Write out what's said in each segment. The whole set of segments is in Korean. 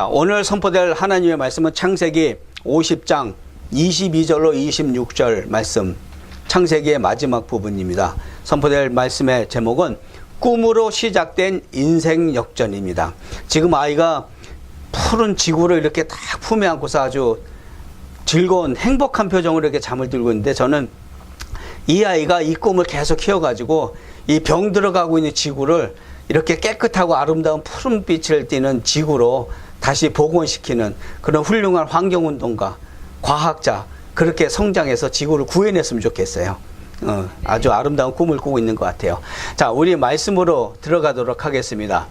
오늘 선포될 하나님의 말씀은 창세기 50장 22절로 26절 말씀, 창세기의 마지막 부분입니다. 선포될 말씀의 제목은 꿈으로 시작된 인생 역전입니다. 지금 아이가 푸른 지구를 이렇게 딱 품에 안고서 아주 즐거운 행복한 표정으로 이렇게 잠을 들고 있는데, 저는 이 아이가 이 꿈을 계속 키워가지고 이 병 들어가고 있는 지구를 이렇게 깨끗하고 아름다운 푸른 빛을 띠는 지구로 다시 복원시키는 그런 훌륭한 환경운동가, 과학자, 그렇게 성장해서 지구를 구해냈으면 좋겠어요. 아주 아름다운 꿈을 꾸고 있는 것 같아요. 자, 우리 말씀으로 들어가도록 하겠습니다.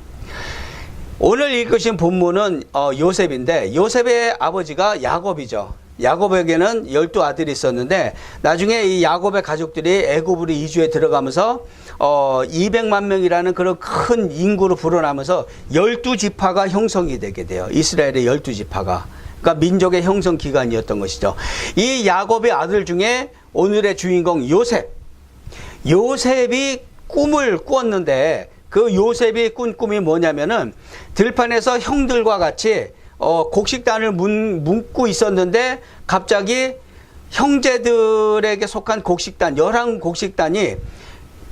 오늘 읽으신 본문은 요셉인데, 요셉의 아버지가 야곱이죠. 야곱에게는 12아들이 있었는데, 나중에 이 야곱의 가족들이 애굽으로 이주해 들어가면서 200만 명이라는 그런 큰 인구로 불어나면서 12지파가 형성이 되게 돼요. 이스라엘의 12지파가. 그러니까 민족의 형성 기간이었던 것이죠. 이 야곱의 아들 중에 오늘의 주인공 요셉이 꿈을 꾸었는데, 그 요셉이 꾼 꿈이 뭐냐면은 들판에서 형들과 같이 곡식단을 묻고 있었는데, 갑자기 형제들에게 속한 곡식단, 11곡식단이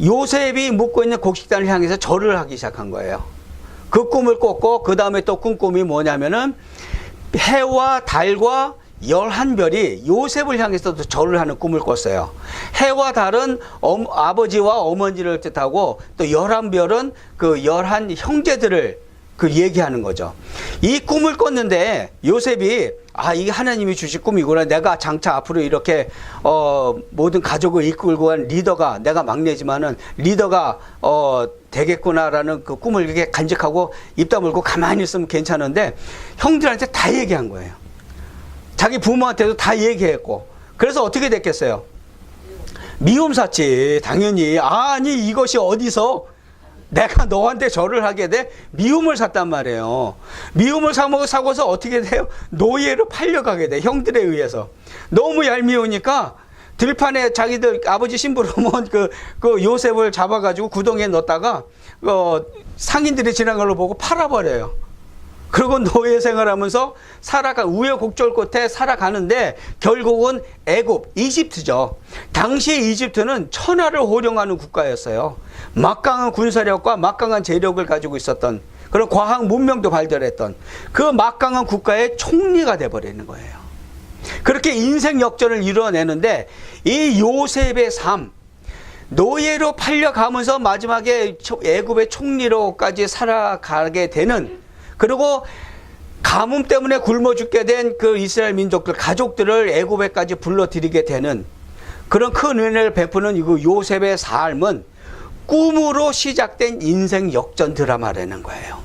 요셉이 묻고 있는 곡식단을 향해서 절을 하기 시작한 거예요. 그 꿈을 꿨고, 그 다음에 또 꾼 꿈이 뭐냐면은 해와 달과 11별이 요셉을 향해서도 절을 하는 꿈을 꿨어요. 해와 달은 아버지와 어머니를 뜻하고, 또 11별은 그 11 형제들을 얘기하는 거죠. 이 꿈을 꿨는데 요셉이 이게 하나님이 주신 꿈이구나. 내가 장차 앞으로 이렇게 모든 가족을 이끌고 간 리더가, 내가 막내지만은 리더가 되겠구나라는 그 꿈을 이렇게 간직하고 입 다물고 가만히 있으면 괜찮은데, 형들한테 다 얘기한 거예요. 자기 부모한테도 다 얘기했고. 그래서 어떻게 됐겠어요? 미움 샀지, 당연히. 아니 이것이 어디서 내가 너한테 절을 하게 돼? 미움을 샀단 말이에요. 미움을 사고서 어떻게 돼요? 노예로 팔려가게 돼, 형들에 의해서. 너무 얄미우니까 들판에 자기들 아버지 심부름은 그 요셉을 잡아가지고 구덩이에 넣었다가 상인들이 지나가는 걸 보고 팔아버려요. 그리고 노예 생활하면서 우여곡절 끝에 살아가는데, 결국은 애굽, 이집트죠. 당시 이집트는 천하를 호령하는 국가였어요. 막강한 군사력과 막강한 재력을 가지고 있었던, 그런 과학 문명도 발달했던 그 막강한 국가의 총리가 돼버리는 거예요. 그렇게 인생 역전을 이뤄내는데, 이 요셉의 삶, 노예로 팔려가면서 마지막에 애굽의 총리로까지 살아가게 되는, 그리고 가뭄 때문에 굶어 죽게 된 그 이스라엘 민족들, 가족들을 애굽에까지 불러들이게 되는 그런 큰 은혜를 베푸는 이 요셉의 삶은 꿈으로 시작된 인생 역전 드라마라는 거예요.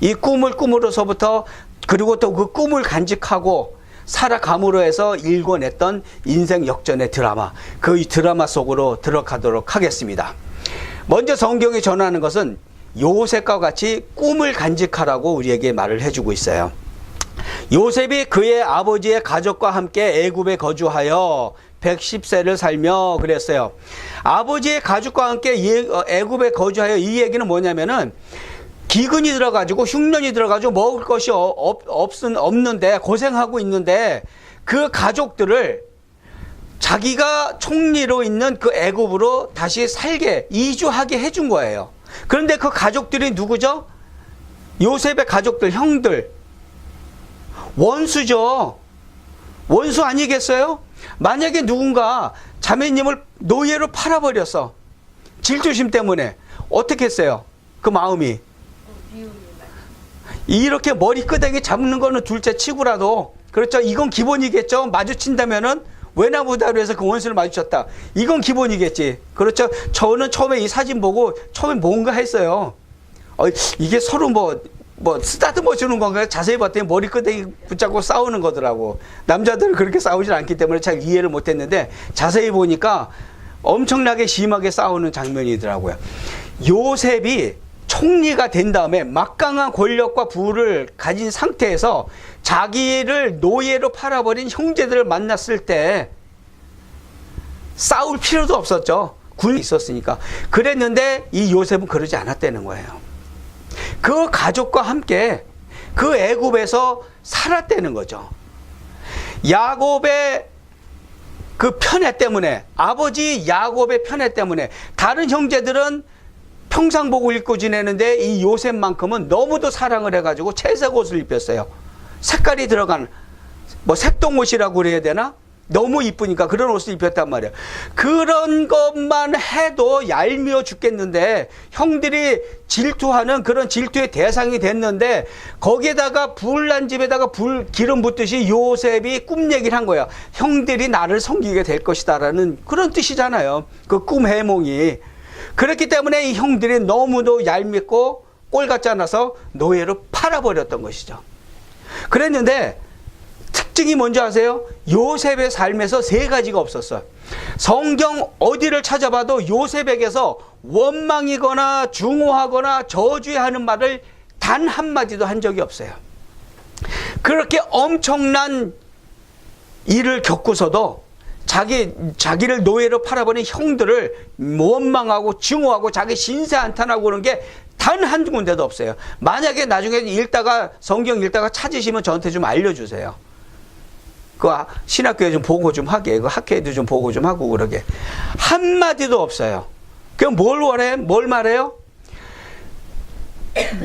이 꿈을 꿈으로서부터, 그리고 또 그 꿈을 간직하고 살아감으로 해서 일궈냈던 인생 역전의 드라마, 그 드라마 속으로 들어가도록 하겠습니다. 먼저 성경이 전하는 것은 요셉과 같이 꿈을 간직하라고 우리에게 말을 해주고 있어요. 요셉이 그의 아버지의 가족과 함께 애굽에 거주하여 110세를 살며 그랬어요. 아버지의 가족과 함께 애굽에 거주하여, 이 얘기는 뭐냐면은 기근이 들어가지고, 흉년이 들어가지고 먹을 것이 없는데, 고생하고 있는데, 그 가족들을 자기가 총리로 있는 그 애굽으로 다시 살게, 이주하게 해준 거예요. 그런데 그 가족들이 누구죠? 요셉의 가족들, 형들. 원수죠. 원수 아니겠어요? 만약에 누군가 자매님을 노예로 팔아버렸어, 질투심 때문에, 어떻게 했어요? 그 마음이. 이렇게 머리끄댕이 잡는 거는 둘째 치고라도, 그렇죠? 이건 기본이겠죠? 마주친다면은 외나무다로 해서 그 원수를 마주쳤다, 이건 기본이겠지. 그렇죠? 저는 처음에 이 사진 보고 처음에 뭔가 했어요. 이게 서로 쓰다듬어 주는 건가요? 자세히 봤더니 머리끄댕이 붙잡고 싸우는 거더라고. 남자들은 그렇게 싸우질 않기 때문에 잘 이해를 못했는데, 자세히 보니까 엄청나게 심하게 싸우는 장면이더라고요. 요셉이 총리가 된 다음에 막강한 권력과 부를 가진 상태에서 자기를 노예로 팔아버린 형제들을 만났을 때 싸울 필요도 없었죠. 군이 있었으니까. 그랬는데 이 요셉은 그러지 않았다는 거예요. 그 가족과 함께 그 애굽에서 살았다는 거죠. 야곱의 그 편애 때문에, 아버지 야곱의 편애 때문에 다른 형제들은 평상복을 입고 지내는데 이 요셉만큼은 너무도 사랑을 해가지고 채색 옷을 입혔어요. 색깔이 들어간 뭐 색동옷이라고 그래야 되나? 너무 이쁘니까 그런 옷을 입혔단 말이에요. 그런 것만 해도 얄미워 죽겠는데 형들이 질투하는 그런 질투의 대상이 됐는데 거기에다가 불난 집에다가 기름 붓듯이 요셉이 꿈 얘기를 한 거야. 형들이 나를 섬기게 될 것이다라는 그런 뜻이잖아요. 그 꿈 해몽이. 그렇기 때문에 이 형들이 너무도 얄밉고 꼴 같지 않아서 노예로 팔아버렸던 것이죠. 그랬는데 특징이 뭔지 아세요? 요셉의 삶에서 세 가지가 없었어요. 성경 어디를 찾아봐도 요셉에게서 원망이거나 중호하거나 저주하는 말을 단 한마디도 한 적이 없어요. 그렇게 엄청난 일을 겪고서도 자기를 노예로 팔아버린 형들을 원망하고 증오하고 자기 신세 한탄하고 그런 게 단 한 군데도 없어요. 만약에 나중에 성경 읽다가 찾으시면 저한테 좀 알려주세요. 그 신학교에 좀 보고 좀 하게, 그 학회에도 좀 보고 좀 하고 그러게. 한마디도 없어요. 그럼 뭘 말해요?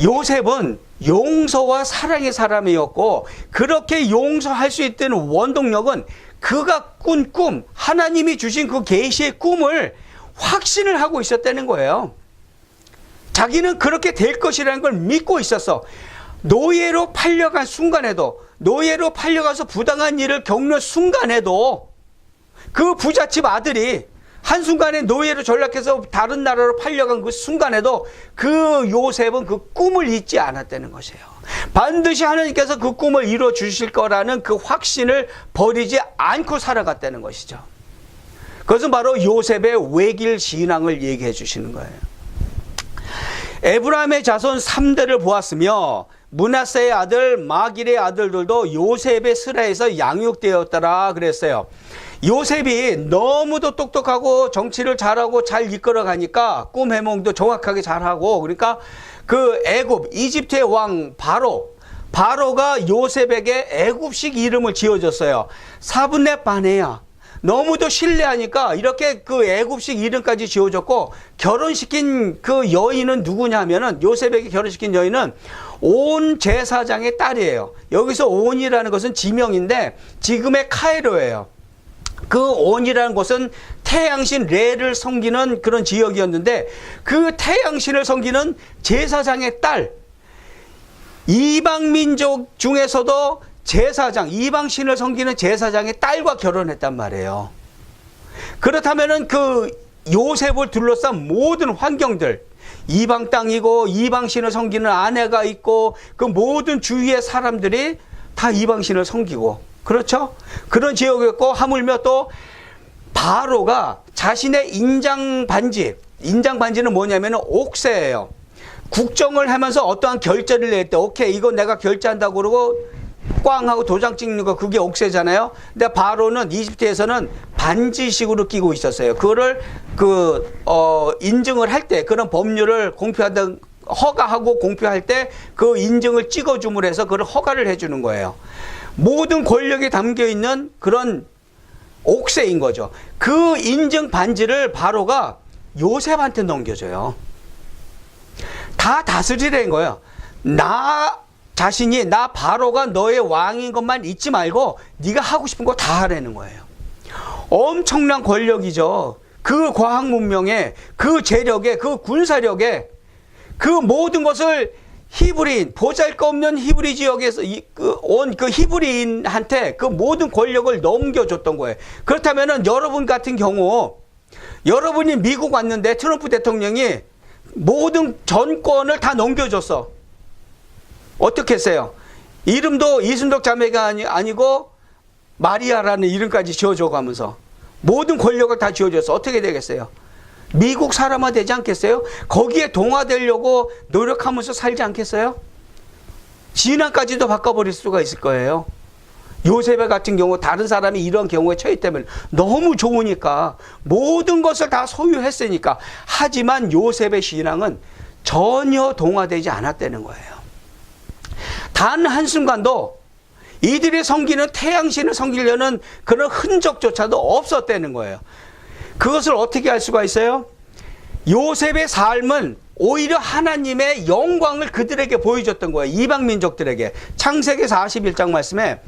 요셉은 용서와 사랑의 사람이었고, 그렇게 용서할 수 있는 원동력은 그가 꾼 꿈, 하나님이 주신 그 계시의 꿈을 확신을 하고 있었다는 거예요. 자기는 그렇게 될 것이라는 걸 믿고 있었어. 노예로 팔려간 순간에도, 노예로 팔려가서 부당한 일을 겪는 순간에도 그 부잣집 아들이 한순간에 노예로 전락해서 다른 나라로 팔려간 그 순간에도 그 요셉은 그 꿈을 잊지 않았다는 것이에요. 반드시 하나님께서 그 꿈을 이루어 주실 거라는 그 확신을 버리지 않고 살아갔다는 것이죠. 그것은 바로 요셉의 외길 신앙을 얘기해 주시는 거예요. 에브라임의 자손 3대를 보았으며 므낫세의 아들 마길의 아들들도 요셉의 슬하에서 양육되었더라 그랬어요. 요셉이 너무도 똑똑하고 정치를 잘하고 잘 이끌어가니까 꿈 해몽도 정확하게 잘하고, 그러니까 그 애굽 이집트의 왕 바로가 요셉에게 애굽식 이름을 지어줬어요. 사분네 바네야. 너무도 신뢰하니까 이렇게 그 애굽식 이름까지 지어줬고, 결혼시킨 그 여인은 누구냐면은, 요셉에게 결혼시킨 여인은 온 제사장의 딸이에요. 여기서 온이라는 것은 지명인데 지금의 카이로예요. 그 온이라는 곳은 태양신 레를 섬기는 그런 지역이었는데, 그 태양신을 섬기는 제사장의 딸, 이방민족 중에서도 이방신을 섬기는 제사장의 딸과 결혼했단 말이에요. 그렇다면은 그 요셉을 둘러싼 모든 환경들, 이방 땅이고 이방신을 섬기는 아내가 있고 그 모든 주위의 사람들이 다 이방신을 섬기고, 그렇죠? 그런 지역이었고, 하물며 또 바로가 자신의 인장반지는 뭐냐면 옥새예요. 국정을 하면서 어떠한 결제를 낼 때, 오케이, 이거 내가 결제한다고 그러고 꽝 하고 도장 찍는 거, 그게 옥새잖아요. 근데 바로는 이집트에서는 반지식으로 끼고 있었어요. 그거를 인증을 할 때, 그런 법률을 허가하고 공표할 때 그 인증을 찍어줌으로 해서 그걸 허가를 해주는 거예요. 모든 권력이 담겨 있는 그런 옥새인 거죠. 그 인증 반지를 바로가 요셉한테 넘겨줘요. 다 다스리라는 거예요. 나 바로가 너의 왕인 것만 잊지 말고 네가 하고 싶은 거 다 하라는 거예요. 엄청난 권력이죠. 그 과학 문명에, 그 재력에, 그 군사력에, 그 모든 것을 히브리인, 보잘것없는 히브리 지역에서 그 히브리인한테 그 모든 권력을 넘겨줬던 거예요. 그렇다면은 여러분 같은 경우, 여러분이 미국 왔는데 트럼프 대통령이 모든 전권을 다 넘겨줬어. 어떻게 했어요? 이름도 이순덕 자매가 아니고 마리아라는 이름까지 지어줘가면서 모든 권력을 다 지어줘서 어떻게 되겠어요? 미국 사람화 되지 않겠어요? 거기에 동화되려고 노력하면서 살지 않겠어요? 진화까지도 바꿔버릴 수가 있을 거예요. 요셉 같은 경우 다른 사람이 이런 경우에 처했다면 너무 좋으니까 모든 것을 다 소유했으니까. 하지만 요셉의 신앙은 전혀 동화되지 않았다는 거예요. 단 한순간도 이들이 섬기는 태양신을 섬기려는 그런 흔적조차도 없었다는 거예요. 그것을 어떻게 알 수가 있어요? 요셉의 삶은 오히려 하나님의 영광을 그들에게 보여줬던 거예요. 이방 민족들에게. 창세기 41장 말씀에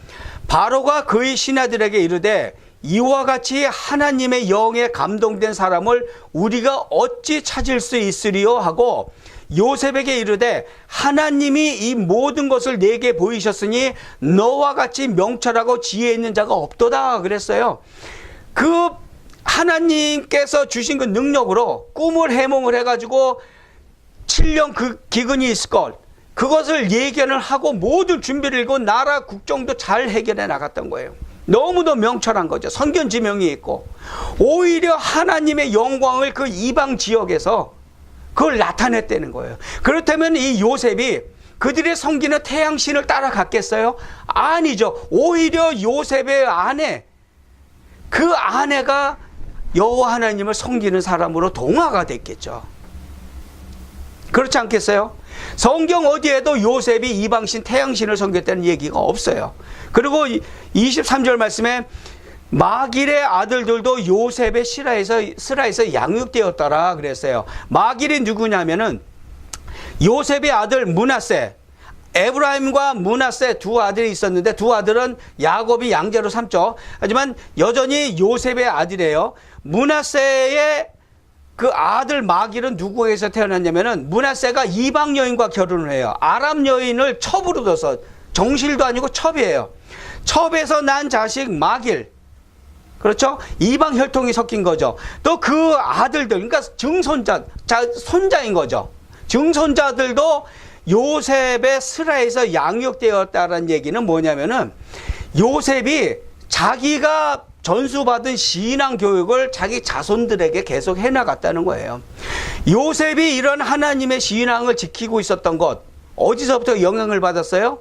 바로가 그의 신하들에게 이르되 이와 같이 하나님의 영에 감동된 사람을 우리가 어찌 찾을 수 있으리요 하고 요셉에게 이르되 하나님이 이 모든 것을 내게 보이셨으니 너와 같이 명철하고 지혜 있는 자가 없도다 그랬어요. 그 하나님께서 주신 그 능력으로 꿈을 해몽을 해가지고 7년 그 기근이 있을 것, 그것을 예견을 하고 모든 준비를 일고 나라 국정도 잘 해결해 나갔던 거예요. 너무도 명철한 거죠. 선견지명이 있고 오히려 하나님의 영광을 그 이방 지역에서 그걸 나타냈다는 거예요. 그렇다면 이 요셉이 그들의 섬기는 태양신을 따라갔겠어요? 아니죠. 오히려 요셉의 아내, 그 아내가 여호와 하나님을 섬기는 사람으로 동화가 됐겠죠. 그렇지 않겠어요? 성경 어디에도 요셉이 이방신 태양신을 섬겼다는 얘기가 없어요. 그리고 23절 말씀에 마길의 아들들도 요셉의 스라에서 양육되었더라 그랬어요. 마길이 누구냐면은 요셉의 아들 므낫세, 에브라임과 므낫세 두 아들이 있었는데 두 아들은 야곱이 양자로 삼죠. 하지만 여전히 요셉의 아들이에요. 므낫세의 그 아들 마길은 누구에게서 태어났냐면은 므낫세가 이방 여인과 결혼을 해요. 아람 여인을 첩으로 둬서, 정실도 아니고 첩이에요. 첩에서 난 자식 마길, 그렇죠? 이방 혈통이 섞인 거죠. 또 그 아들들, 그러니까 증손자, 손자인 거죠. 증손자들도 요셉의 스라에서 양육되었다는 얘기는 뭐냐면은 요셉이 자기가 전수받은 신앙 교육을 자기 자손들에게 계속 해나갔다는 거예요. 요셉이 이런 하나님의 신앙을 지키고 있었던 것, 어디서부터 영향을 받았어요?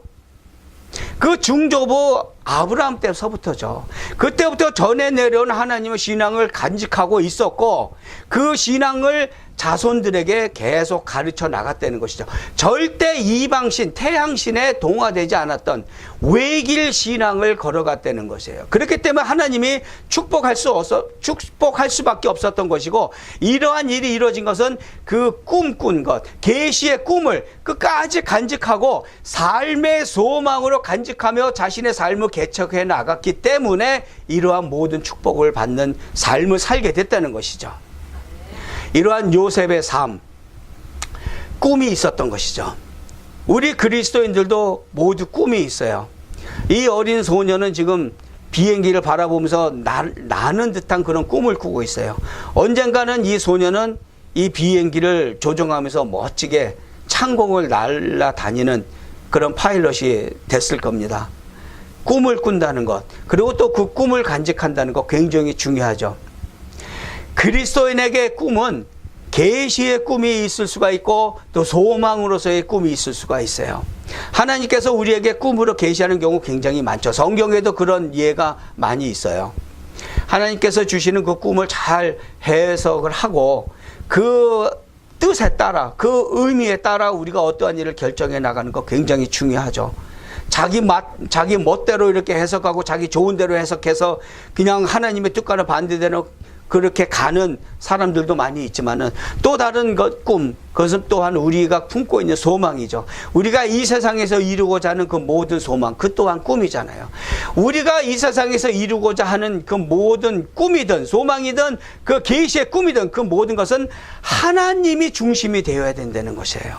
그 중조부 아브라함 때서부터죠. 그때부터 전해 내려온 하나님의 신앙을 간직하고 있었고 그 신앙을 자손들에게 계속 가르쳐 나갔다는 것이죠. 절대 이방신, 태양신에 동화되지 않았던 외길 신앙을 걸어갔다는 것이에요. 그렇기 때문에 하나님이 축복할 수밖에 없었던 것이고, 이러한 일이 이루어진 것은 그 꿈꾼 것, 계시의 꿈을 끝까지 간직하고 삶의 소망으로 간직하며 자신의 삶을 개척해 나갔기 때문에 이러한 모든 축복을 받는 삶을 살게 됐다는 것이죠. 이러한 요셉의 삶, 꿈이 있었던 것이죠. 우리 그리스도인들도 모두 꿈이 있어요. 이 어린 소녀는 지금 비행기를 바라보면서 나는 듯한 그런 꿈을 꾸고 있어요. 언젠가는 이 소녀는 이 비행기를 조종하면서 멋지게 창공을 날아다니는 그런 파일럿이 됐을 겁니다. 꿈을 꾼다는 것, 그리고 또 그 꿈을 간직한다는 것 굉장히 중요하죠. 그리스도인에게 꿈은 계시의 꿈이 있을 수가 있고 또 소망으로서의 꿈이 있을 수가 있어요. 하나님께서 우리에게 꿈으로 계시하는 경우 굉장히 많죠. 성경에도 그런 예가 많이 있어요. 하나님께서 주시는 그 꿈을 잘 해석을 하고 그 뜻에 따라, 그 의미에 따라 우리가 어떠한 일을 결정해 나가는 거 굉장히 중요하죠. 자기 멋대로 이렇게 해석하고 자기 좋은 대로 해석해서 그냥 하나님의 뜻과는 반대되는 그렇게 가는 사람들도 많이 있지만은 또 다른 꿈, 그것은 또한 우리가 품고 있는 소망이죠. 우리가 이 세상에서 이루고자 하는 그 모든 소망, 그 또한 꿈이잖아요. 우리가 이 세상에서 이루고자 하는 그 모든 꿈이든 소망이든 그 계시의 꿈이든 그 모든 것은 하나님이 중심이 되어야 된다는 것이에요.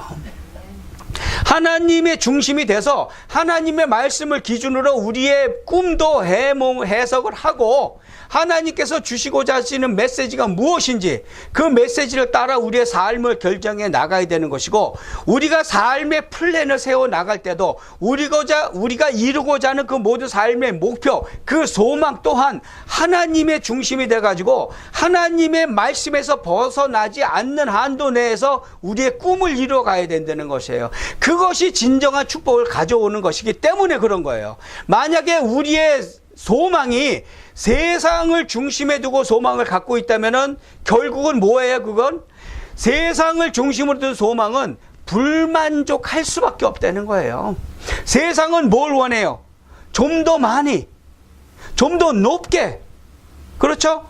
하나님의 중심이 돼서 하나님의 말씀을 기준으로 우리의 꿈도 해석을 하고 하나님께서 주시고자 하시는 메시지가 무엇인지 그 메시지를 따라 우리의 삶을 결정해 나가야 되는 것이고, 우리가 삶의 플랜을 세워 나갈 때도 우리가 이루고자 하는 그 모든 삶의 목표, 그 소망 또한 하나님의 중심이 돼가지고 하나님의 말씀에서 벗어나지 않는 한도 내에서 우리의 꿈을 이루어가야 된다는 것이에요. 그것이 진정한 축복을 가져오는 것이기 때문에 그런 거예요. 만약에 우리의 소망이 세상을 중심에 두고 소망을 갖고 있다면은 결국은 뭐예요? 그건 세상을 중심으로 둔 소망은 불만족할 수밖에 없다는 거예요. 세상은 뭘 원해요? 좀 더 많이, 좀 더 높게, 그렇죠?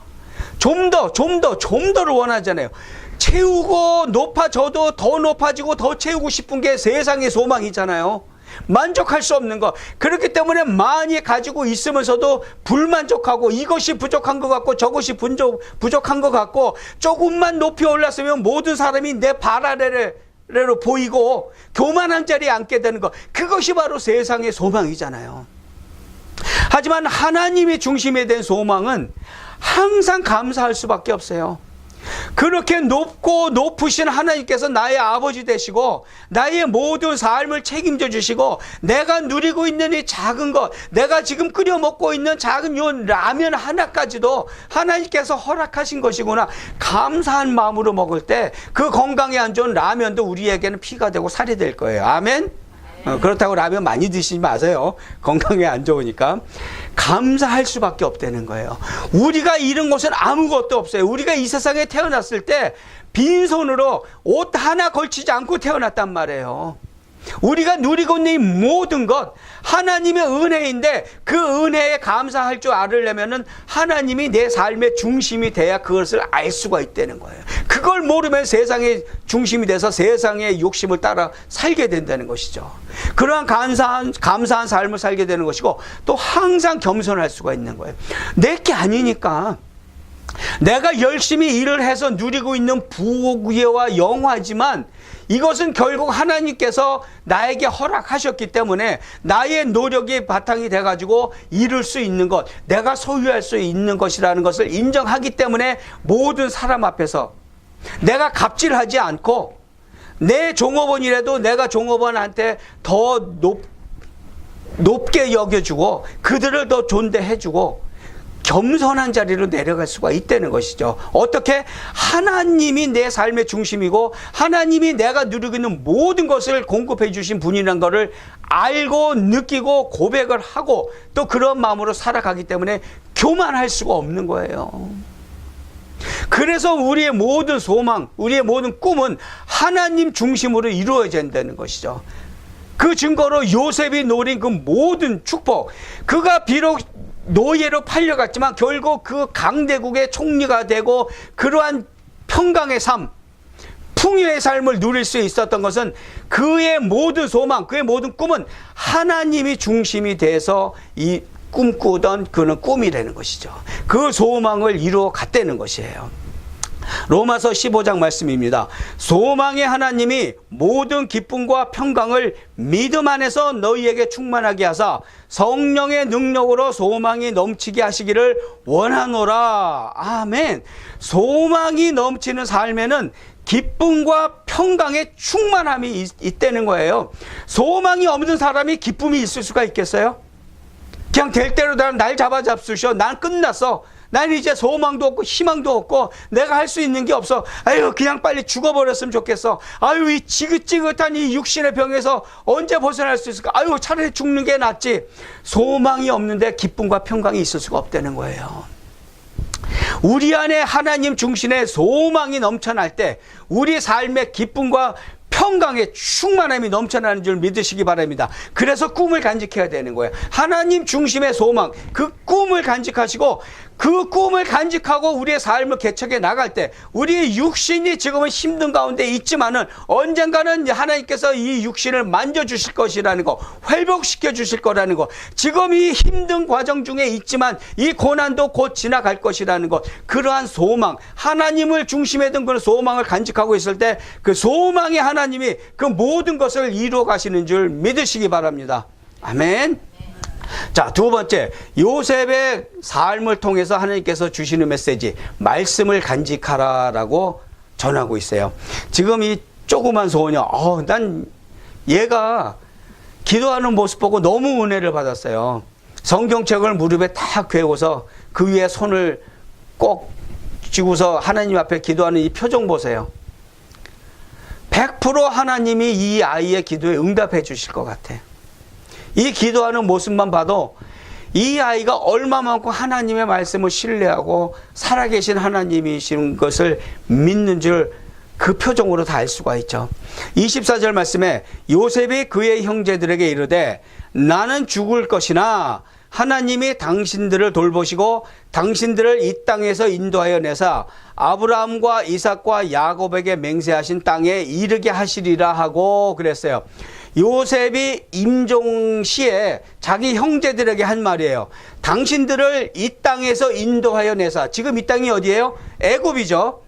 좀 더를 원하잖아요. 채우고 높아져도 더 높아지고 더 채우고 싶은 게 세상의 소망이잖아요. 만족할 수 없는 것. 그렇기 때문에 많이 가지고 있으면서도 불만족하고 이것이 부족한 것 같고 저것이 부족한 것 같고 조금만 높이 올랐으면 모든 사람이 내 발 아래로 보이고 교만한 자리에 앉게 되는 것. 그것이 바로 세상의 소망이잖아요. 하지만 하나님의 중심에 된 소망은 항상 감사할 수밖에 없어요. 그렇게 높고 높으신 하나님께서 나의 아버지 되시고 나의 모든 삶을 책임져 주시고 내가 누리고 있는 이 작은 것, 내가 지금 끓여 먹고 있는 작은 요 라면 하나까지도 하나님께서 허락하신 것이구나. 감사한 마음으로 먹을 때 그 건강에 안 좋은 라면도 우리에게는 피가 되고 살이 될 거예요. 아멘? 그렇다고 라면 많이 드시지 마세요. 건강에 안 좋으니까. 감사할 수밖에 없다는 거예요. 우리가 잃은 것은 아무것도 없어요. 우리가 이 세상에 태어났을 때 빈손으로 옷 하나 걸치지 않고 태어났단 말이에요. 우리가 누리고 있는 이 모든 것 하나님의 은혜인데 그 은혜에 감사할 줄 알으려면은 하나님이 내 삶의 중심이 돼야 그것을 알 수가 있다는 거예요. 그걸 모르면 세상의 중심이 돼서 세상의 욕심을 따라 살게 된다는 것이죠. 그러한 감사한 삶을 살게 되는 것이고 또 항상 겸손할 수가 있는 거예요. 내게 아니니까. 내가 열심히 일을 해서 누리고 있는 부귀와 영화지만 이것은 결국 하나님께서 나에게 허락하셨기 때문에 나의 노력이 바탕이 돼가지고 이룰 수 있는 것, 내가 소유할 수 있는 것이라는 것을 인정하기 때문에 모든 사람 앞에서 내가 갑질하지 않고 내 종업원이라도 내가 종업원한테 더 높게 여겨주고 그들을 더 존대해주고 겸손한 자리로 내려갈 수가 있다는 것이죠. 어떻게? 하나님이 내 삶의 중심이고 하나님이 내가 누리고 있는 모든 것을 공급해 주신 분이라는 것을 알고 느끼고 고백을 하고 또 그런 마음으로 살아가기 때문에 교만할 수가 없는 거예요. 그래서 우리의 모든 소망, 우리의 모든 꿈은 하나님 중심으로 이루어져야 된다는 것이죠. 그 증거로 요셉이 노린 그 모든 축복, 그가 비록 노예로 팔려갔지만 결국 그 강대국의 총리가 되고 그러한 평강의 삶, 풍요의 삶을 누릴 수 있었던 것은 그의 모든 소망, 그의 모든 꿈은 하나님이 중심이 돼서 이 꿈꾸던 그는 꿈이라는 것이죠. 그 소망을 이루어 갔다는 것이에요. 로마서 15장 말씀입니다. 소망의 하나님이 모든 기쁨과 평강을 믿음 안에서 너희에게 충만하게 하사 성령의 능력으로 소망이 넘치게 하시기를 원하노라. 아멘. 소망이 넘치는 삶에는 기쁨과 평강의 충만함이 있다는 거예요. 소망이 없는 사람이 기쁨이 있을 수가 있겠어요? 그냥 될 대로 날 잡아잡수셔. 난 끝났어. 난 이제 소망도 없고 희망도 없고 내가 할 수 있는 게 없어. 아유, 그냥 빨리 죽어버렸으면 좋겠어. 아유, 이 지긋지긋한 이 육신의 병에서 언제 벗어날 수 있을까? 아유, 차라리 죽는 게 낫지. 소망이 없는데 기쁨과 평강이 있을 수가 없다는 거예요. 우리 안에 하나님 중심의 소망이 넘쳐날 때 우리 삶의 기쁨과 평강의 충만함이 넘쳐나는 줄 믿으시기 바랍니다. 그래서 꿈을 간직해야 되는 거예요. 하나님 중심의 소망, 그 꿈을 간직하시고 그 꿈을 간직하고 우리의 삶을 개척해 나갈 때 우리의 육신이 지금은 힘든 가운데 있지만은 언젠가는 하나님께서 이 육신을 만져주실 것이라는 거, 회복시켜 주실 거라는 거, 지금 이 힘든 과정 중에 있지만 이 고난도 곧 지나갈 것이라는 것, 그러한 소망, 하나님을 중심에 둔 그런 소망을 간직하고 있을 때 그 소망의 하나님이 그 모든 것을 이루어 가시는 줄 믿으시기 바랍니다. 아멘. 자, 두 번째, 요셉의 삶을 통해서 하나님께서 주시는 메시지, 말씀을 간직하라라고 전하고 있어요. 지금 이 조그만 소녀, 난 얘가 기도하는 모습 보고 너무 은혜를 받았어요. 성경책을 무릎에 딱 괴고서 그 위에 손을 꼭 쥐고서 하나님 앞에 기도하는 이 표정 보세요. 100% 하나님이 이 아이의 기도에 응답해 주실 것 같아. 이 기도하는 모습만 봐도 이 아이가 얼마만큼 하나님의 말씀을 신뢰하고 살아계신 하나님이신 것을 믿는 줄 그 표정으로 다 알 수가 있죠. 24절 말씀에 요셉이 그의 형제들에게 이르되 나는 죽을 것이나 하나님이 당신들을 돌보시고 당신들을 이 땅에서 인도하여 내사 아브라함과 이삭과 야곱에게 맹세하신 땅에 이르게 하시리라 하고 그랬어요. 요셉이 임종시에 자기 형제들에게 한 말이에요. 당신들을 이 땅에서 인도하여 내사. 지금 이 땅이 어디예요? 애굽이죠.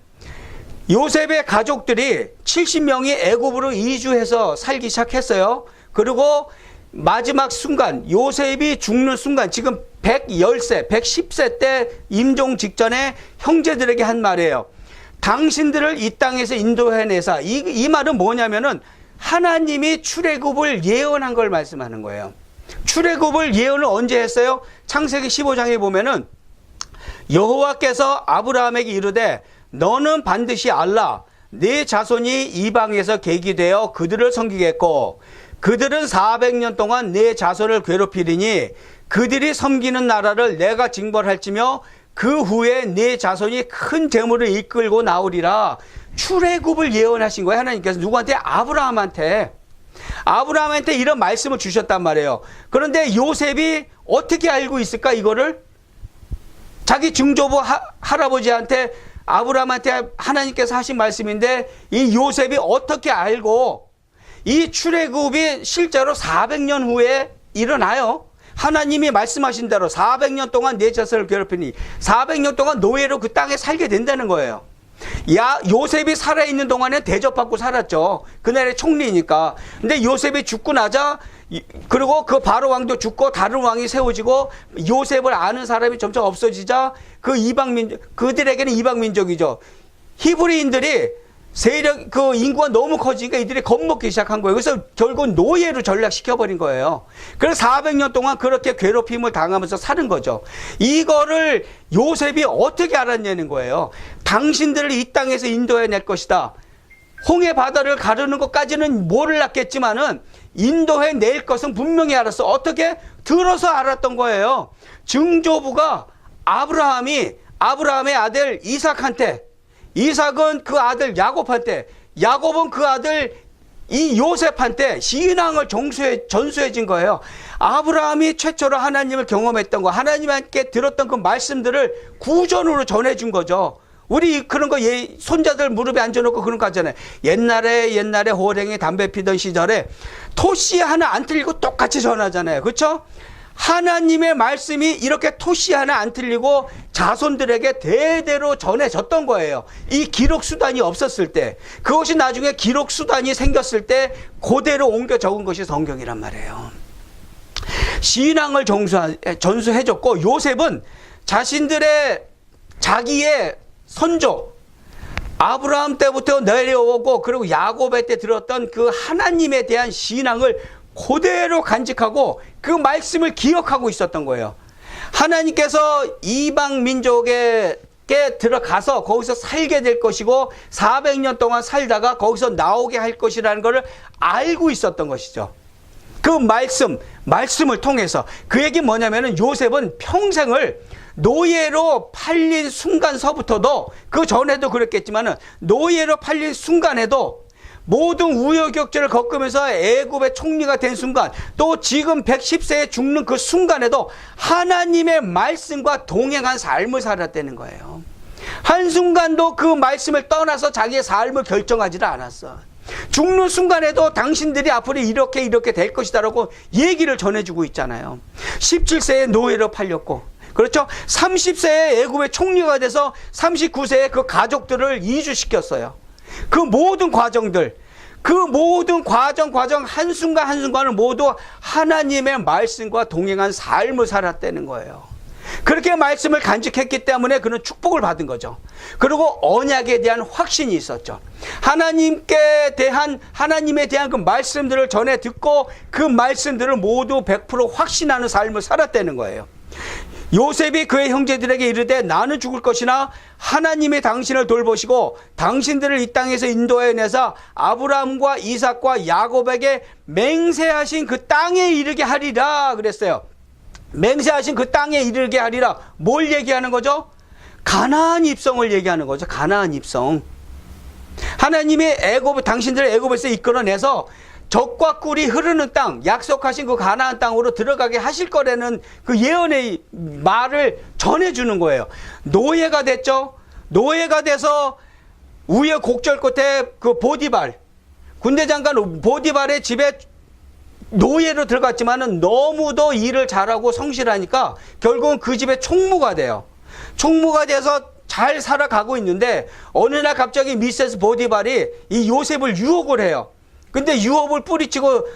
요셉의 가족들이 70명이 애굽으로 이주해서 살기 시작했어요. 그리고 마지막 순간 요셉이 죽는 순간 지금 110세 110세 때 임종 직전에 형제들에게 한 말이에요. 당신들을 이 땅에서 인도해내사. 이 말은 뭐냐면은 하나님이 출애굽을 예언한 걸 말씀하는 거예요. 출애굽을 예언을 언제 했어요? 창세기 15장에 보면은 여호와께서 아브라함에게 이르되 너는 반드시 알라 네 자손이 이방에서 계기되어 그들을 섬기겠고 그들은 400년 동안 내 자손을 괴롭히리니 그들이 섬기는 나라를 내가 징벌할지며 그 후에 내 자손이 큰 재물을 이끌고 나오리라. 출애굽을 예언하신 거예요. 하나님께서 누구한테? 아브라함한테 이런 말씀을 주셨단 말이에요. 그런데 요셉이 어떻게 알고 있을까 이거를? 자기 증조부 할아버지한테 아브라함한테 하나님께서 하신 말씀인데 이 요셉이 어떻게 알고 이 출애굽이 실제로 400년 후에 일어나요. 하나님이 말씀하신 대로 400년 동안 내 자손을 괴롭히니 400년 동안 노예로 그 땅에 살게 된다는 거예요. 요셉이 살아있는 동안에 대접받고 살았죠. 그날의 총리니까. 근데 요셉이 죽고 나자 그리고 그 바로 왕도 죽고 다른 왕이 세워지고 요셉을 아는 사람이 점점 없어지자 그 이방민족, 그들에게는 이방민족이죠. 히브리인들이 세력, 그 인구가 너무 커지니까 이들이 겁먹기 시작한 거예요. 그래서 결국 노예로 전락시켜버린 거예요. 그래서 400년 동안 그렇게 괴롭힘을 당하면서 사는 거죠. 이거를 요셉이 어떻게 알았냐는 거예요. 당신들을 이 땅에서 인도해낼 것이다. 홍해 바다를 가르는 것까지는 몰랐겠지만은 인도해낼 것은 분명히 알았어. 어떻게? 들어서 알았던 거예요. 증조부가 아브라함의 아들 이삭한테, 이삭은 그 아들 야곱한테, 야곱은 그 아들 이 요셉한테 신앙을 전수해 준 거예요. 아브라함이 최초로 하나님을 경험했던 거, 하나님께 들었던 그 말씀들을 구전으로 전해준 거죠. 우리 그런 거 손자들 무릎에 앉혀놓고 그런 거 하잖아요. 옛날에 호랭이 담배 피던 시절에 토시 하나 안 틀리고 똑같이 전하잖아요. 그렇죠? 하나님의 말씀이 이렇게 토시 하나 안 틀리고 자손들에게 대대로 전해졌던 거예요. 이 기록 수단이 없었을 때, 그것이 나중에 기록 수단이 생겼을 때 그대로 옮겨 적은 것이 성경이란 말이에요. 신앙을 전수해줬고, 요셉은 자기의 선조 아브라함 때부터 내려오고 그리고 야곱의 때 들었던 그 하나님에 대한 신앙을 그대로 간직하고 그 말씀을 기억하고 있었던 거예요. 하나님께서 이방 민족에 들어가서 거기서 살게 될 것이고 400년 동안 살다가 거기서 나오게 할 것이라는 것을 알고 있었던 것이죠. 그 말씀을 통해서 그 얘기 뭐냐면은 요셉은 평생을 노예로 팔린 순간서부터도, 그 전에도 그랬겠지만은 노예로 팔린 순간에도 모든 우여곡절을 겪으면서 애굽의 총리가 된 순간, 또 지금 110세에 죽는 그 순간에도 하나님의 말씀과 동행한 삶을 살았다는 거예요. 한순간도 그 말씀을 떠나서 자기의 삶을 결정하지를 않았어. 죽는 순간에도 당신들이 앞으로 이렇게 될 것이다라고 얘기를 전해주고 있잖아요. 17세에 노예로 팔렸고, 그렇죠? 30세에 애굽의 총리가 돼서 39세에 그 가족들을 이주시켰어요. 그 모든 과정들, 그 모든 과정 한순간을 모두 하나님의 말씀과 동행한 삶을 살았다는 거예요. 그렇게 말씀을 간직했기 때문에 그는 축복을 받은 거죠. 그리고 언약에 대한 확신이 있었죠. 하나님에 대한 그 말씀들을 전해 듣고 그 말씀들을 모두 100% 확신하는 삶을 살았다는 거예요. 요셉이 그의 형제들에게 이르되 나는 죽을 것이나 하나님이 당신을 돌보시고 당신들을 이 땅에서 인도해 내사 아브라함과 이삭과 야곱에게 맹세하신 그 땅에 이르게 하리라 그랬어요. 맹세하신 그 땅에 이르게 하리라. 뭘 얘기하는 거죠? 가나안 입성을 얘기하는 거죠. 가나안 입성. 하나님이 당신들을 애굽에서 이끌어내서 적과 꿀이 흐르는 땅, 약속하신 그 가나안 땅으로 들어가게 하실 거라는 그 예언의 말을 전해주는 거예요. 노예가 됐죠. 노예가 돼서 우여곡절 끝에 그 보디발, 군대 장관 보디발의 집에 노예로 들어갔지만은 너무도 일을 잘하고 성실하니까 결국은 그 집에 총무가 돼요. 총무가 돼서 잘 살아가고 있는데 어느 날 갑자기 미세스 보디발이 이 요셉을 유혹을 해요. 근데 유혹을 뿌리치고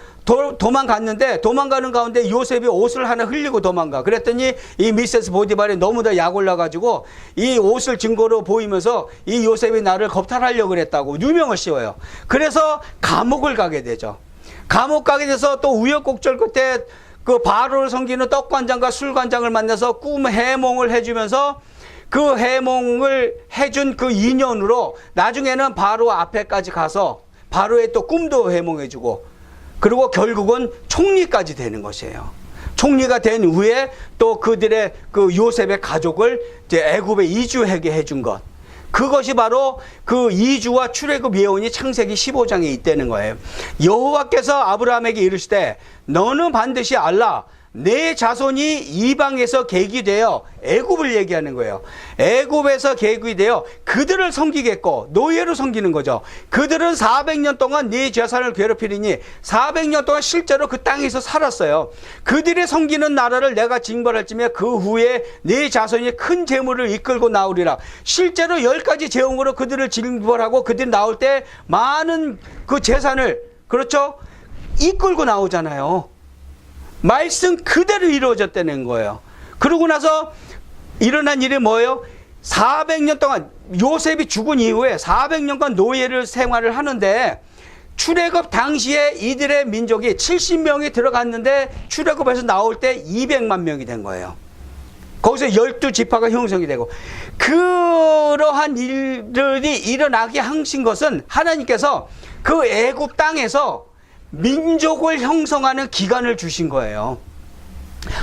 도망갔는데 도망가는 가운데 요셉이 옷을 하나 흘리고 도망가. 그랬더니 이 미세스 보디발이 너무도 약 올라가지고 이 옷을 증거로 보이면서 이 요셉이 나를 겁탈하려고 그랬다고 누명을 씌워요. 그래서 감옥을 가게 되죠. 감옥 가게 돼서 또 우여곡절 끝에 그 바로를 섬기는 떡관장과 술관장을 만나서 꿈 해몽을 해주면서 그 해몽을 해준 그 인연으로 나중에는 바로 앞에까지 가서 바로의 또 꿈도 해몽해주고 그리고 결국은 총리까지 되는 것이에요. 총리가 된 후에 또 그들의 그 요셉의 가족을 이제 애굽에 이주하게 해준 것. 그것이 바로 그 이주와 출애굽 예언이 창세기 15장에 있다는 거예요. 여호와께서 아브라함에게 이르시되 너는 반드시 알라 내 자손이 이방에서 계기되어 애굽을 얘기하는 거예요. 애굽에서 계기되어 그들을 섬기겠고 노예로 섬기는 거죠. 그들은 400년 동안 네 재산을 괴롭히리니 400년 동안 실제로 그 땅에서 살았어요. 그들의 섬기는 나라를 내가 징벌할지며 그 후에 네 자손이 큰 재물을 이끌고 나오리라. 실제로 10가지 재앙으로 그들을 징벌하고 그들이 나올 때 많은 그 재산을 그렇죠? 이끌고 나오잖아요. 말씀 그대로 이루어졌다는 거예요. 그러고 나서 일어난 일이 뭐예요? 400년 동안 요셉이 죽은 이후에 400년간 노예를 생활을 하는데 출애굽 당시에 이들의 민족이 70명이 들어갔는데 출애굽에서 나올 때 200만 명이 된 거예요. 거기서 12지파가 형성이 되고 그러한 일들이 일어나게 하신 것은 하나님께서 그 애굽 땅에서 민족을 형성하는 기간을 주신 거예요.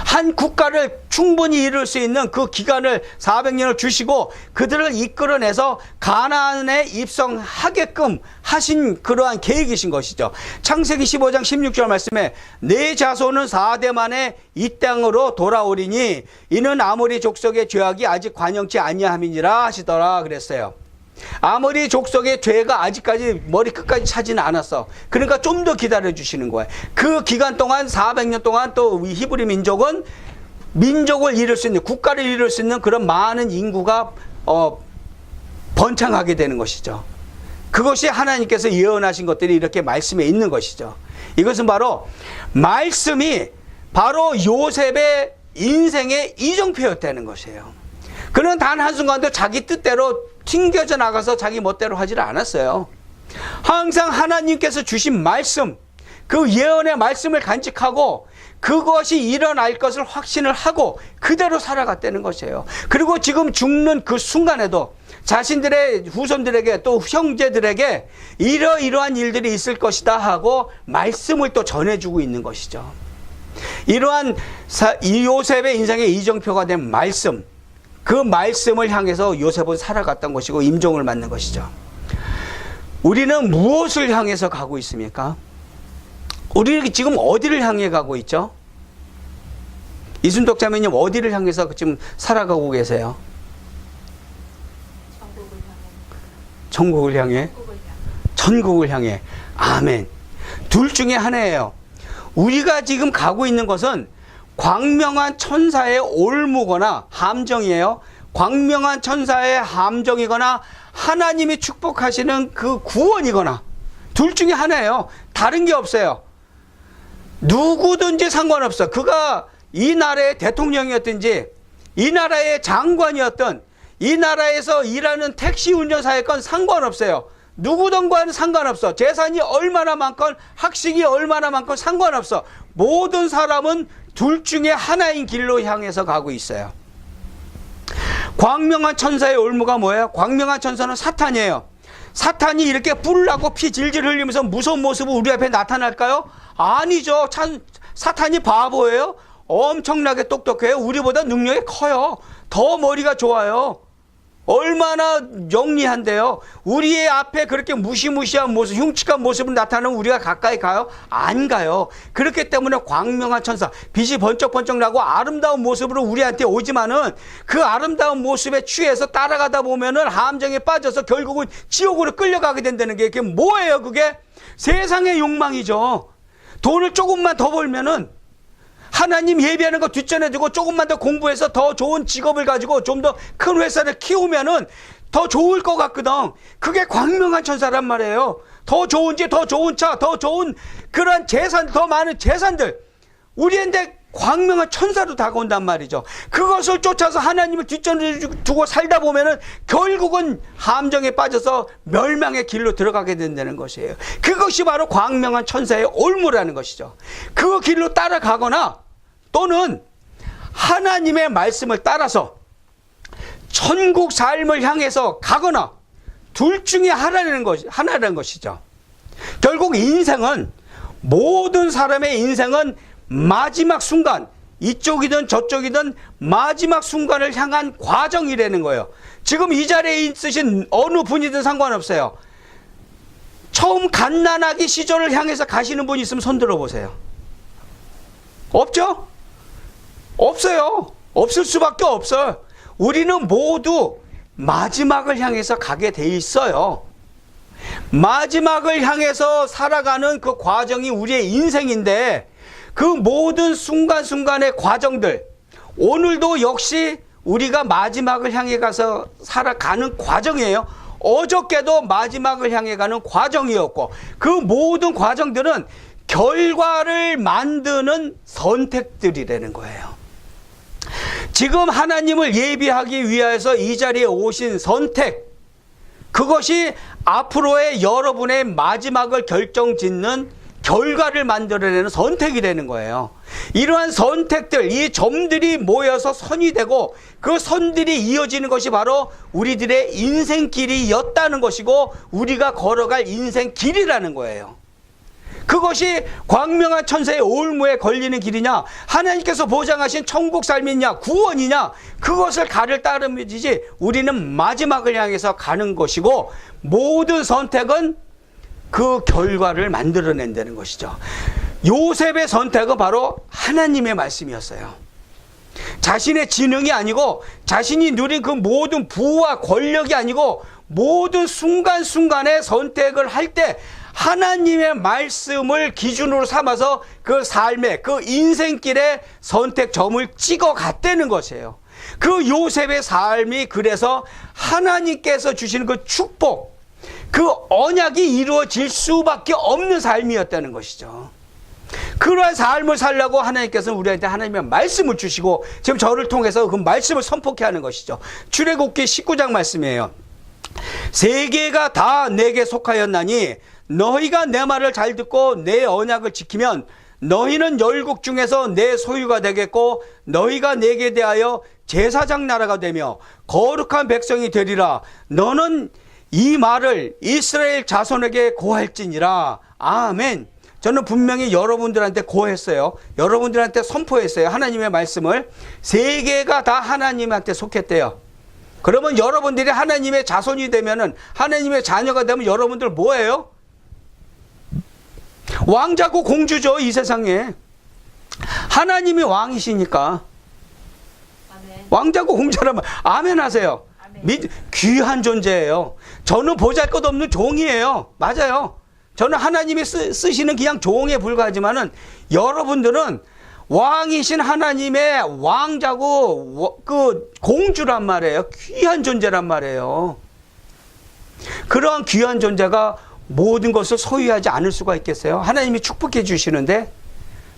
한 국가를 충분히 이룰 수 있는 그 기간을 400년을 주시고 그들을 이끌어내서 가나안에 입성하게끔 하신 그러한 계획이신 것이죠. 창세기 15장 16절 말씀에 내 자손은 4대 만에 이 땅으로 돌아오리니 이는 아모리 족속의 죄악이 아직 관영치 아니함이니라 하시더라 그랬어요. 아모리 족속의 죄가 아직까지 머리 끝까지 차지는 않았어. 그러니까 좀 더 기다려 주시는 거예요. 그 기간 동안 400년 동안 또 히브리 민족은 민족을 이룰 수 있는 국가를 이룰 수 있는 그런 많은 인구가 번창하게 되는 것이죠. 그것이 하나님께서 예언하신 것들이 이렇게 말씀에 있는 것이죠. 이것은 바로 말씀이 바로 요셉의 인생의 이정표였다는 것이에요. 그는 단 한순간도 자기 뜻대로 튕겨져 나가서 자기 멋대로 하지를 않았어요. 항상 하나님께서 주신 말씀, 그 예언의 말씀을 간직하고 그것이 일어날 것을 확신을 하고 그대로 살아갔다는 것이에요. 그리고 지금 죽는 그 순간에도 자신들의 후손들에게 또 형제들에게 이러이러한 일들이 있을 것이다 하고 말씀을 또 전해주고 있는 것이죠. 이러한 요셉의 인생의 이정표가 된 말씀, 그 말씀을 향해서 요셉은 살아갔던 것이고 임종을 맞는 것이죠. 우리는 무엇을 향해서 가고 있습니까? 우리 지금 어디를 향해 가고 있죠? 이순덕 자매님 어디를 향해서 지금 살아가고 계세요? 천국을 향해? 천국을 향해. 아멘. 둘 중에 하나예요. 우리가 지금 가고 있는 것은 광명한 천사의 올무거나 함정이에요. 광명한 천사의 함정이거나 하나님이 축복하시는 그 구원이거나 둘 중에 하나예요. 다른 게 없어요. 누구든지 상관없어. 그가 이 나라의 대통령이었든지 이 나라의 장관이었던 이 나라에서 일하는 택시 운전사였건 상관없어요. 누구든과는 상관없어. 재산이 얼마나 많건 학식이 얼마나 많건 상관없어. 모든 사람은 둘 중에 하나인 길로 향해서 가고 있어요. 광명한 천사의 올무가 뭐예요? 광명한 천사는 사탄이에요. 사탄이 이렇게 뿔 나고 피 질질 흘리면서 무서운 모습을 우리 앞에 나타날까요? 아니죠. 사탄이 바보예요? 엄청나게 똑똑해요. 우리보다 능력이 커요. 더 머리가 좋아요. 얼마나 영리한데요. 우리의 앞에 그렇게 무시무시한 모습, 흉측한 모습을 나타내면 우리가 가까이 가요? 안 가요. 그렇기 때문에 광명한 천사, 빛이 번쩍번쩍 나고 아름다운 모습으로 우리한테 오지만은 그 아름다운 모습에 취해서 따라가다 보면은 함정에 빠져서 결국은 지옥으로 끌려가게 된다는 게 그게 뭐예요? 그게 세상의 욕망이죠. 돈을 조금만 더 벌면은 하나님 예배하는 거 뒷전에 두고 조금만 더 공부해서 더 좋은 직업을 가지고 좀 더 큰 회사를 키우면은 더 좋을 것 같거든. 그게 광명한 천사란 말이에요. 더 좋은 집, 더 좋은 차, 더 좋은 그런 재산, 더 많은 재산들. 우리한테 광명한 천사로 다가온단 말이죠. 그것을 쫓아서 하나님을 뒷전에 두고 살다 보면은 결국은 함정에 빠져서 멸망의 길로 들어가게 된다는 것이에요. 그것이 바로 광명한 천사의 올무라는 것이죠. 그 길로 따라가거나 또는 하나님의 말씀을 따라서 천국 삶을 향해서 가거나 둘 중에 하나라는 것이죠. 결국 인생은, 모든 사람의 인생은 마지막 순간, 이쪽이든 저쪽이든 마지막 순간을 향한 과정이라는 거예요. 지금 이 자리에 있으신 어느 분이든 상관없어요. 처음 갓난아기 시절을 향해서 가시는 분이 있으면 손 들어보세요. 없죠? 없어요. 없을 수밖에 없어요. 우리는 모두 마지막을 향해서 가게 돼 있어요. 마지막을 향해서 살아가는 그 과정이 우리의 인생인데, 그 모든 순간순간의 과정들, 오늘도 역시 우리가 마지막을 향해 가서 살아가는 과정이에요. 어저께도 마지막을 향해 가는 과정이었고, 그 모든 과정들은 결과를 만드는 선택들이라는 거예요. 지금 하나님을 예비하기 위해서 이 자리에 오신 선택, 그것이 앞으로의 여러분의 마지막을 결정짓는 결과를 만들어내는 선택이 되는 거예요. 이러한 선택들, 이 점들이 모여서 선이 되고 그 선들이 이어지는 것이 바로 우리들의 인생길이었다는 것이고, 우리가 걸어갈 인생길이라는 거예요. 그것이 광명한 천사의 올무에 걸리는 길이냐, 하나님께서 보장하신 천국 삶이냐, 구원이냐, 그것을 가를 따르면이지 우리는 마지막을 향해서 가는 것이고, 모든 선택은 그 결과를 만들어낸다는 것이죠. 요셉의 선택은 바로 하나님의 말씀이었어요. 자신의 지능이 아니고, 자신이 누린 그 모든 부와 권력이 아니고, 모든 순간순간의 선택을 할 때 하나님의 말씀을 기준으로 삼아서 그 삶의, 그 인생길의 선택점을 찍어 갔다는 것이에요. 그 요셉의 삶이 그래서 하나님께서 주시는 그 축복, 그 언약이 이루어질 수밖에 없는 삶이었다는 것이죠. 그러한 삶을 살려고 하나님께서는 우리한테 하나님의 말씀을 주시고, 지금 저를 통해서 그 말씀을 선포케 하는 것이죠. 출애굽기 19장 말씀이에요. 세계가 다 내게 속하였나니 너희가 내 말을 잘 듣고 내 언약을 지키면 너희는 열국 중에서 내 소유가 되겠고, 너희가 내게 대하여 제사장 나라가 되며 거룩한 백성이 되리라. 너는 이 말을 이스라엘 자손에게 고할지니라. 아멘. 저는 분명히 여러분들한테 고했어요. 여러분들한테 선포했어요. 하나님의 말씀을. 세계가 다 하나님한테 속했대요. 그러면 여러분들이 하나님의 자손이 되면은, 하나님의 자녀가 되면 여러분들 뭐예요? 왕자고 공주죠. 이 세상에 하나님이 왕이시니까. 아멘. 왕자고 공주라면 아멘 하세요. 아멘. 귀한 존재예요. 저는 보잘것없는 종이에요. 맞아요. 저는 하나님이 쓰시는 그냥 종에 불과하지만은, 여러분들은 왕이신 하나님의 왕자고 그 공주란 말이에요. 귀한 존재란 말이에요. 그러한 귀한 존재가 모든 것을 소유하지 않을 수가 있겠어요? 하나님이 축복해 주시는데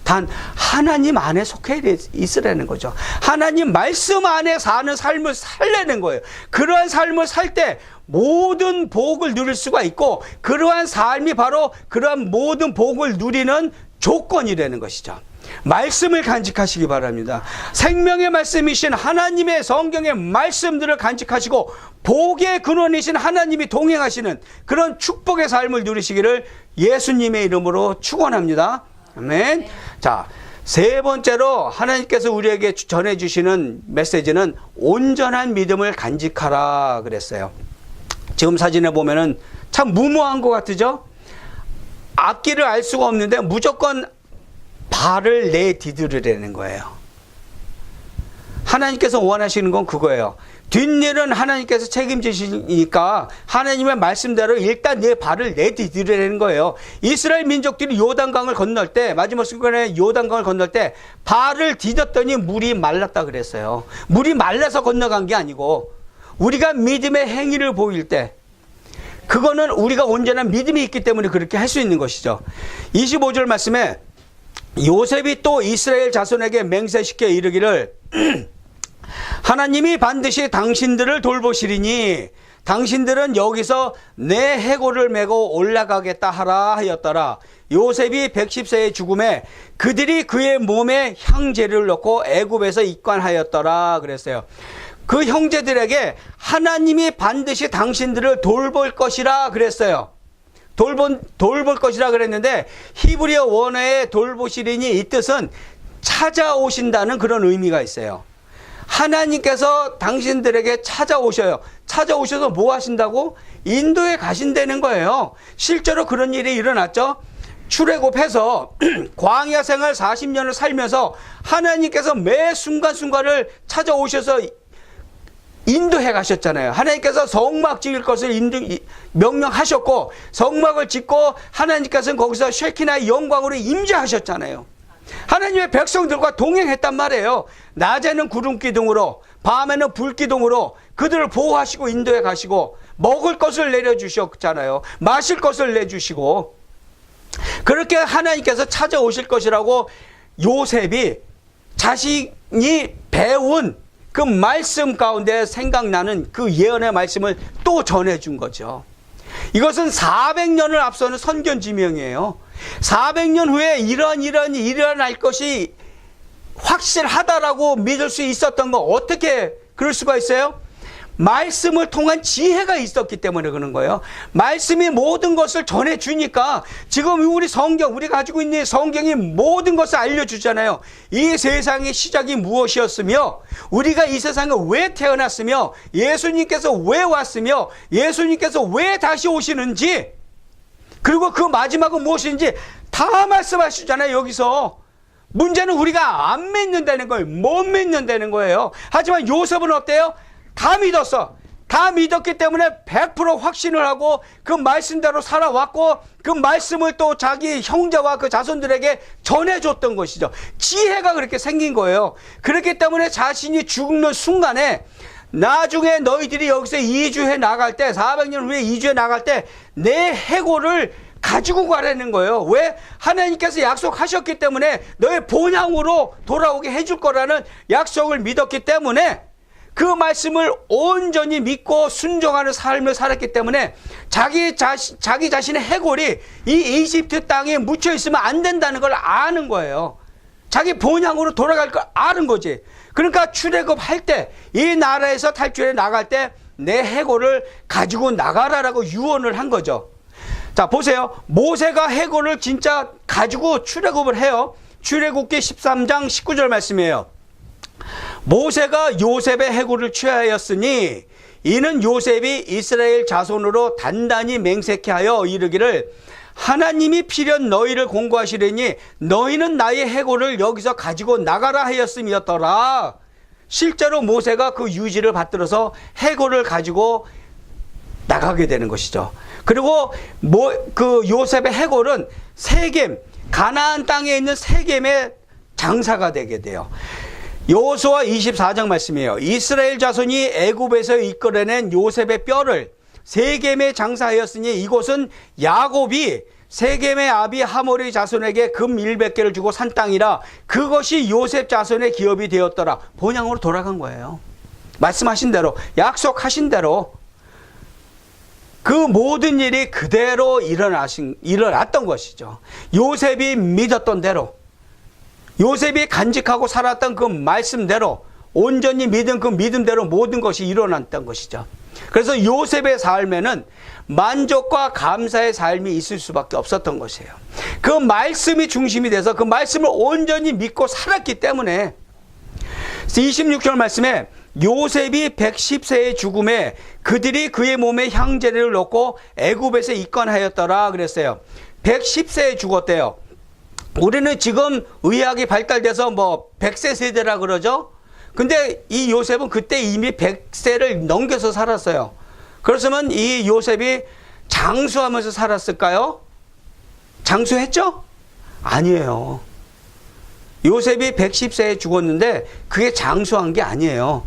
단 하나님 안에 속해 있으라는 거죠. 하나님 말씀 안에 사는 삶을 살려는 거예요. 그러한 삶을 살 때 모든 복을 누릴 수가 있고, 그러한 삶이 바로 그러한 모든 복을 누리는 조건이라는 것이죠. 말씀을 간직하시기 바랍니다. 생명의 말씀이신 하나님의 성경의 말씀들을 간직하시고, 복의 근원이신 하나님이 동행하시는 그런 축복의 삶을 누리시기를 예수님의 이름으로 축원합니다. 아멘. 자, 세 번째로 하나님께서 우리에게 전해주시는 메시지는 온전한 믿음을 간직하라 그랬어요. 지금 사진에 보면은 참 무모한 것 같으죠? 앞길을 알 수가 없는데 무조건 발을 내디디르라는 거예요. 하나님께서 원하시는 건 그거예요. 뒷일은 하나님께서 책임지시니까 하나님의 말씀대로 일단 내 발을 내디디르라는 거예요. 이스라엘 민족들이 요단강을 건널 때, 마지막 순간에 요단강을 건널 때 발을 디뎠더니 물이 말랐다 그랬어요. 물이 말라서 건너간 게 아니고 우리가 믿음의 행위를 보일 때, 그거는 우리가 온전한 믿음이 있기 때문에 그렇게 할 수 있는 것이죠. 25절 말씀에 요셉이 또 이스라엘 자손에게 맹세시켜 이르기를 하나님이 반드시 당신들을 돌보시리니 당신들은 여기서 내 해골을 메고 올라가겠다 하라 하였더라. 요셉이 110세의 죽음에 그들이 그의 몸에 향재를 넣고 애굽에서 입관하였더라 그랬어요. 그 형제들에게 하나님이 반드시 당신들을 돌볼 것이라 그랬어요. 돌볼 것이라 그랬는데 히브리어 원어의 돌보시리니 이 뜻은 찾아오신다는 그런 의미가 있어요. 하나님께서 당신들에게 찾아오셔요. 찾아오셔서 뭐 하신다고? 인도에 가신다는 거예요. 실제로 그런 일이 일어났죠. 출애굽해서 광야 생활 40년을 살면서 하나님께서 매 순간순간을 찾아오셔서 인도해 가셨잖아요. 하나님께서 성막 지을 것을 명령하셨고 성막을 짓고 하나님께서는 거기서 쉐키나의 영광으로 임재하셨잖아요. 하나님의 백성들과 동행했단 말이에요. 낮에는 구름 기둥으로 밤에는 불 기둥으로 그들을 보호하시고 인도해 가시고 먹을 것을 내려주셨잖아요. 마실 것을 내주시고 그렇게 하나님께서 찾아오실 것이라고 요셉이 자신이 배운 그 말씀 가운데 생각나는 그 예언의 말씀을 또 전해준 거죠. 이것은 400년을 앞서는 선견지명이에요. 400년 후에 이런 일어날 것이 확실하다라고 믿을 수 있었던 거 어떻게 그럴 수가 있어요? 말씀을 통한 지혜가 있었기 때문에 그런 거예요. 말씀이 모든 것을 전해주니까 지금 우리 성경, 우리 가지고 있는 성경이 모든 것을 알려주잖아요. 이 세상의 시작이 무엇이었으며 우리가 이 세상에 왜 태어났으며 예수님께서 왜 왔으며 예수님께서 왜 다시 오시는지 그리고 그 마지막은 무엇인지 다 말씀하시잖아요. 여기서 문제는 우리가 안 믿는다는 거예요. 못 믿는다는 거예요. 하지만 요셉은 어때요? 다 믿었어. 다 믿었기 때문에 100% 확신을 하고 그 말씀대로 살아왔고 그 말씀을 또 자기 형제와 그 자손들에게 전해줬던 것이죠. 지혜가 그렇게 생긴 거예요. 그렇기 때문에 자신이 죽는 순간에 나중에 너희들이 여기서 이주해 나갈 때 400년 후에 이주해 나갈 때 내 해골을 가지고 가라는 거예요. 왜? 하나님께서 약속하셨기 때문에 너의 본향으로 돌아오게 해줄 거라는 약속을 믿었기 때문에 그 말씀을 온전히 믿고 순종하는 삶을 살았기 때문에 자기 자신의 해골이 이 이집트 땅에 묻혀 있으면 안 된다는 걸 아는 거예요. 자기 본향으로 돌아갈 걸 아는 거지. 그러니까 출애굽할 때 이 나라에서 탈출해 나갈 때 내 해골을 가지고 나가라라고 유언을 한 거죠. 자, 보세요. 모세가 해골을 진짜 가지고 출애굽을 해요. 출애굽기 13장 19절 말씀이에요. 모세가 요셉의 해골을 취하였으니 이는 요셉이 이스라엘 자손으로 단단히 맹세케 하여 이르기를 하나님이 필연 너희를 공고하시려니 너희는 나의 해골을 여기서 가지고 나가라 하였음이었더라. 실제로 모세가 그 유지를 받들어서 해골을 가지고 나가게 되는 것이죠. 그리고 그 요셉의 해골은 세겜, 가나안 땅에 있는 세겜의 장사가 되게 돼요. 여호수아 24장 말씀이에요. 이스라엘 자손이 애굽에서 이끌어낸 요셉의 뼈를 세겜에 장사하였으니 이곳은 야곱이 세겜의 아비 하모리 자손에게 금 100개를 주고 산 땅이라 그것이 요셉 자손의 기업이 되었더라. 본향으로 돌아간 거예요. 말씀하신 대로, 약속하신 대로 그 모든 일이 그대로 일어났던 것이죠. 요셉이 믿었던 대로, 요셉이 간직하고 살았던 그 말씀대로, 온전히 믿은 그 믿음대로 모든 것이 일어났던 것이죠. 그래서 요셉의 삶에는 만족과 감사의 삶이 있을 수밖에 없었던 것이에요. 그 말씀이 중심이 돼서 그 말씀을 온전히 믿고 살았기 때문에 26절 말씀에 요셉이 110세의 죽음에 그들이 그의 몸에 향재를 넣고 애굽에서 입건하였더라 그랬어요. 110세에 죽었대요. 우리는 지금 의학이 발달돼서 뭐 100세 세대라 그러죠. 근데 이 요셉은 그때 이미 100세를 넘겨서 살았어요. 그렇다면 이 요셉이 장수하면서 살았을까요? 장수했죠? 아니에요. 요셉이 110세에 죽었는데 그게 장수한 게 아니에요.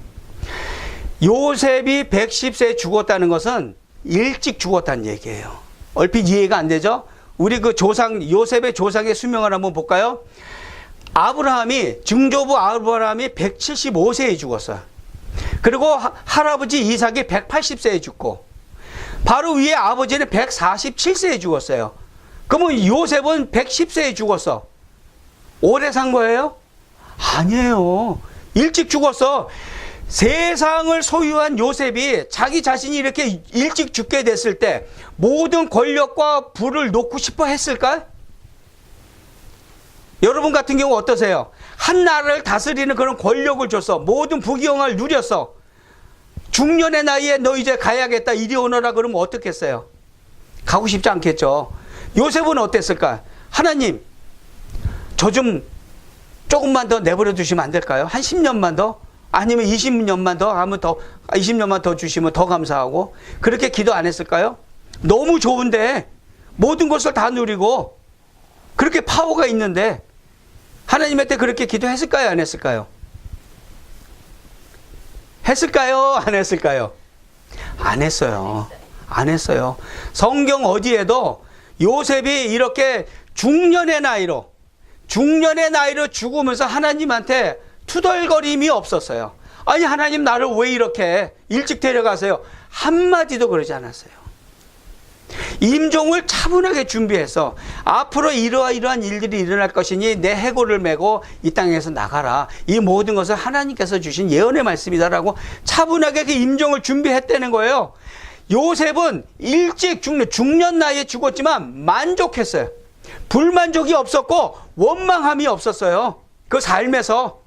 요셉이 110세에 죽었다는 것은 일찍 죽었다는 얘기예요. 얼핏 이해가 안 되죠? 우리 그 조상, 요셉의 조상의 수명을 한번 볼까요? 증조부 아브라함이 175세에 죽었어요. 그리고 할아버지 이삭이 180세에 죽고, 바로 위에 아버지는 147세에 죽었어요. 그러면 요셉은 110세에 죽었어. 오래 산 거예요? 아니에요. 일찍 죽었어. 세상을 소유한 요셉이 자기 자신이 이렇게 일찍 죽게 됐을 때 모든 권력과 부를 놓고 싶어 했을까? 여러분 같은 경우 어떠세요? 한 나라를 다스리는 그런 권력을 줬어. 모든 부귀영화를 누렸어. 중년의 나이에 너 이제 가야겠다, 이리 오너라 그러면 어떻겠어요? 가고 싶지 않겠죠. 요셉은 어땠을까? 하나님, 저 좀 조금만 더 내버려 두시면 안 될까요? 한 10년만 더? 아니면 20년만 더 하면 20년만 더 주시면 더 감사하고, 그렇게 기도 안 했을까요? 너무 좋은데 모든 것을 다 누리고 그렇게 파워가 있는데 하나님한테 그렇게 기도했을까요? 안 했을까요? 했을까요? 안 했을까요? 안 했어요. 안 했어요. 성경 어디에도 요셉이 이렇게 중년의 나이로 죽으면서 하나님한테 투덜거림이 없었어요. 아니, 하나님 나를 왜 이렇게 일찍 데려가세요? 한마디도 그러지 않았어요. 임종을 차분하게 준비해서 앞으로 이러한 일들이 일어날 것이니 내 해골을 메고 이 땅에서 나가라. 이 모든 것을 하나님께서 주신 예언의 말씀이다라고 차분하게 그 임종을 준비했다는 거예요. 요셉은 일찍 중년 나이에 죽었지만 만족했어요. 불만족이 없었고 원망함이 없었어요. 그 삶에서.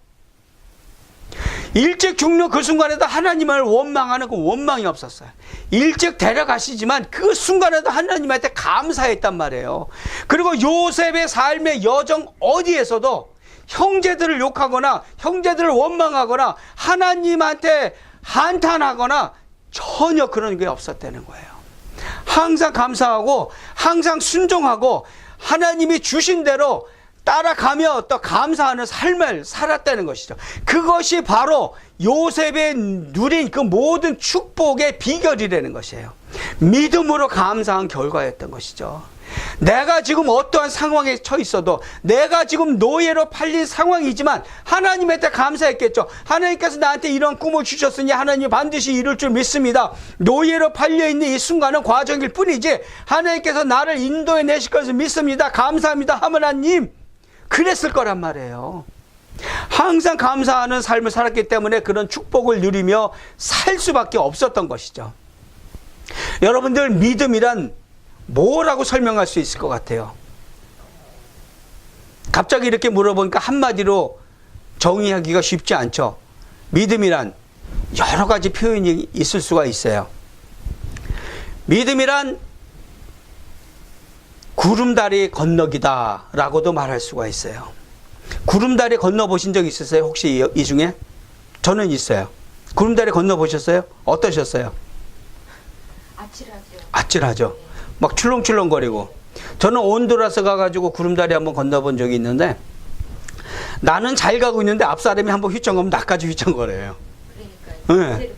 일찍 죽는 그 순간에도 하나님을 원망하는 그 원망이 없었어요. 일찍 데려가시지만 그 순간에도 하나님한테 감사했단 말이에요. 그리고 요셉의 삶의 여정 어디에서도 형제들을 욕하거나 형제들을 원망하거나 하나님한테 한탄하거나 전혀 그런 게 없었다는 거예요. 항상 감사하고 항상 순종하고 하나님이 주신 대로 따라가며 또 감사하는 삶을 살았다는 것이죠. 그것이 바로 요셉의 누린 그 모든 축복의 비결이라는 것이에요. 믿음으로 감사한 결과였던 것이죠. 내가 지금 어떠한 상황에 처해 있어도, 내가 지금 노예로 팔린 상황이지만 하나님한테 감사했겠죠. 하나님께서 나한테 이런 꿈을 주셨으니 하나님이 반드시 이룰 줄 믿습니다. 노예로 팔려있는 이 순간은 과정일 뿐이지 하나님께서 나를 인도해 내실 것을 믿습니다. 감사합니다. 하나님, 그랬을 거란 말이에요. 항상 감사하는 삶을 살았기 때문에 그런 축복을 누리며 살 수밖에 없었던 것이죠. 여러분들, 믿음이란 뭐라고 설명할 수 있을 것 같아요? 갑자기 이렇게 물어보니까 한마디로 정의하기가 쉽지 않죠. 믿음이란 여러 가지 표현이 있을 수가 있어요. 믿음이란 구름다리 건너기다 라고도 말할 수가 있어요. 구름다리 건너보신 적 있으세요? 혹시 이 중에? 저는 있어요. 구름다리 건너보셨어요? 어떠셨어요? 아찔하죠. 막 출렁출렁거리고. 저는 온두라스 가가지고 구름다리 한번 건너본 적이 있는데, 나는 잘 가고 있는데 앞 사람이 한번 휘청거리면 나까지 휘청거려요. 그러니까요. 네.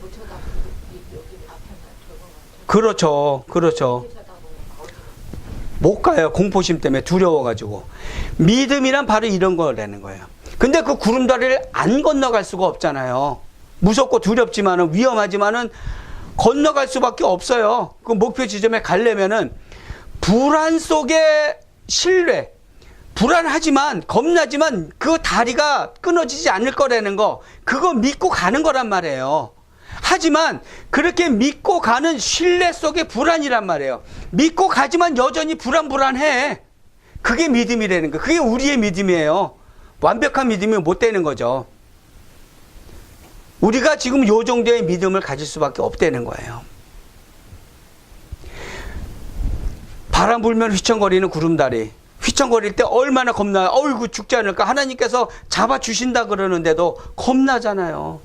그렇죠. 못 가요. 공포심 때문에 두려워가지고. 믿음이란 바로 이런 거라는 거예요. 근데 그 구름다리를 안 건너갈 수가 없잖아요. 무섭고 두렵지만은, 위험하지만은 건너갈 수밖에 없어요. 그 목표 지점에 가려면은 불안 속의 신뢰, 불안하지만 겁나지만 그 다리가 끊어지지 않을 거라는 거, 그거 믿고 가는 거란 말이에요. 하지만 그렇게 믿고 가는 신뢰 속에 불안이란 말이에요. 믿고 가지만 여전히 불안해. 그게 믿음이라는 거. 그게 우리의 믿음이에요. 완벽한 믿음이 못 되는 거죠. 우리가 지금 요 정도의 믿음을 가질 수밖에 없다는 거예요. 바람 불면 휘청거리는 구름다리. 휘청거릴 때 얼마나 겁나요. 어이구 죽지 않을까. 하나님께서 잡아주신다 그러는데도 겁나잖아요.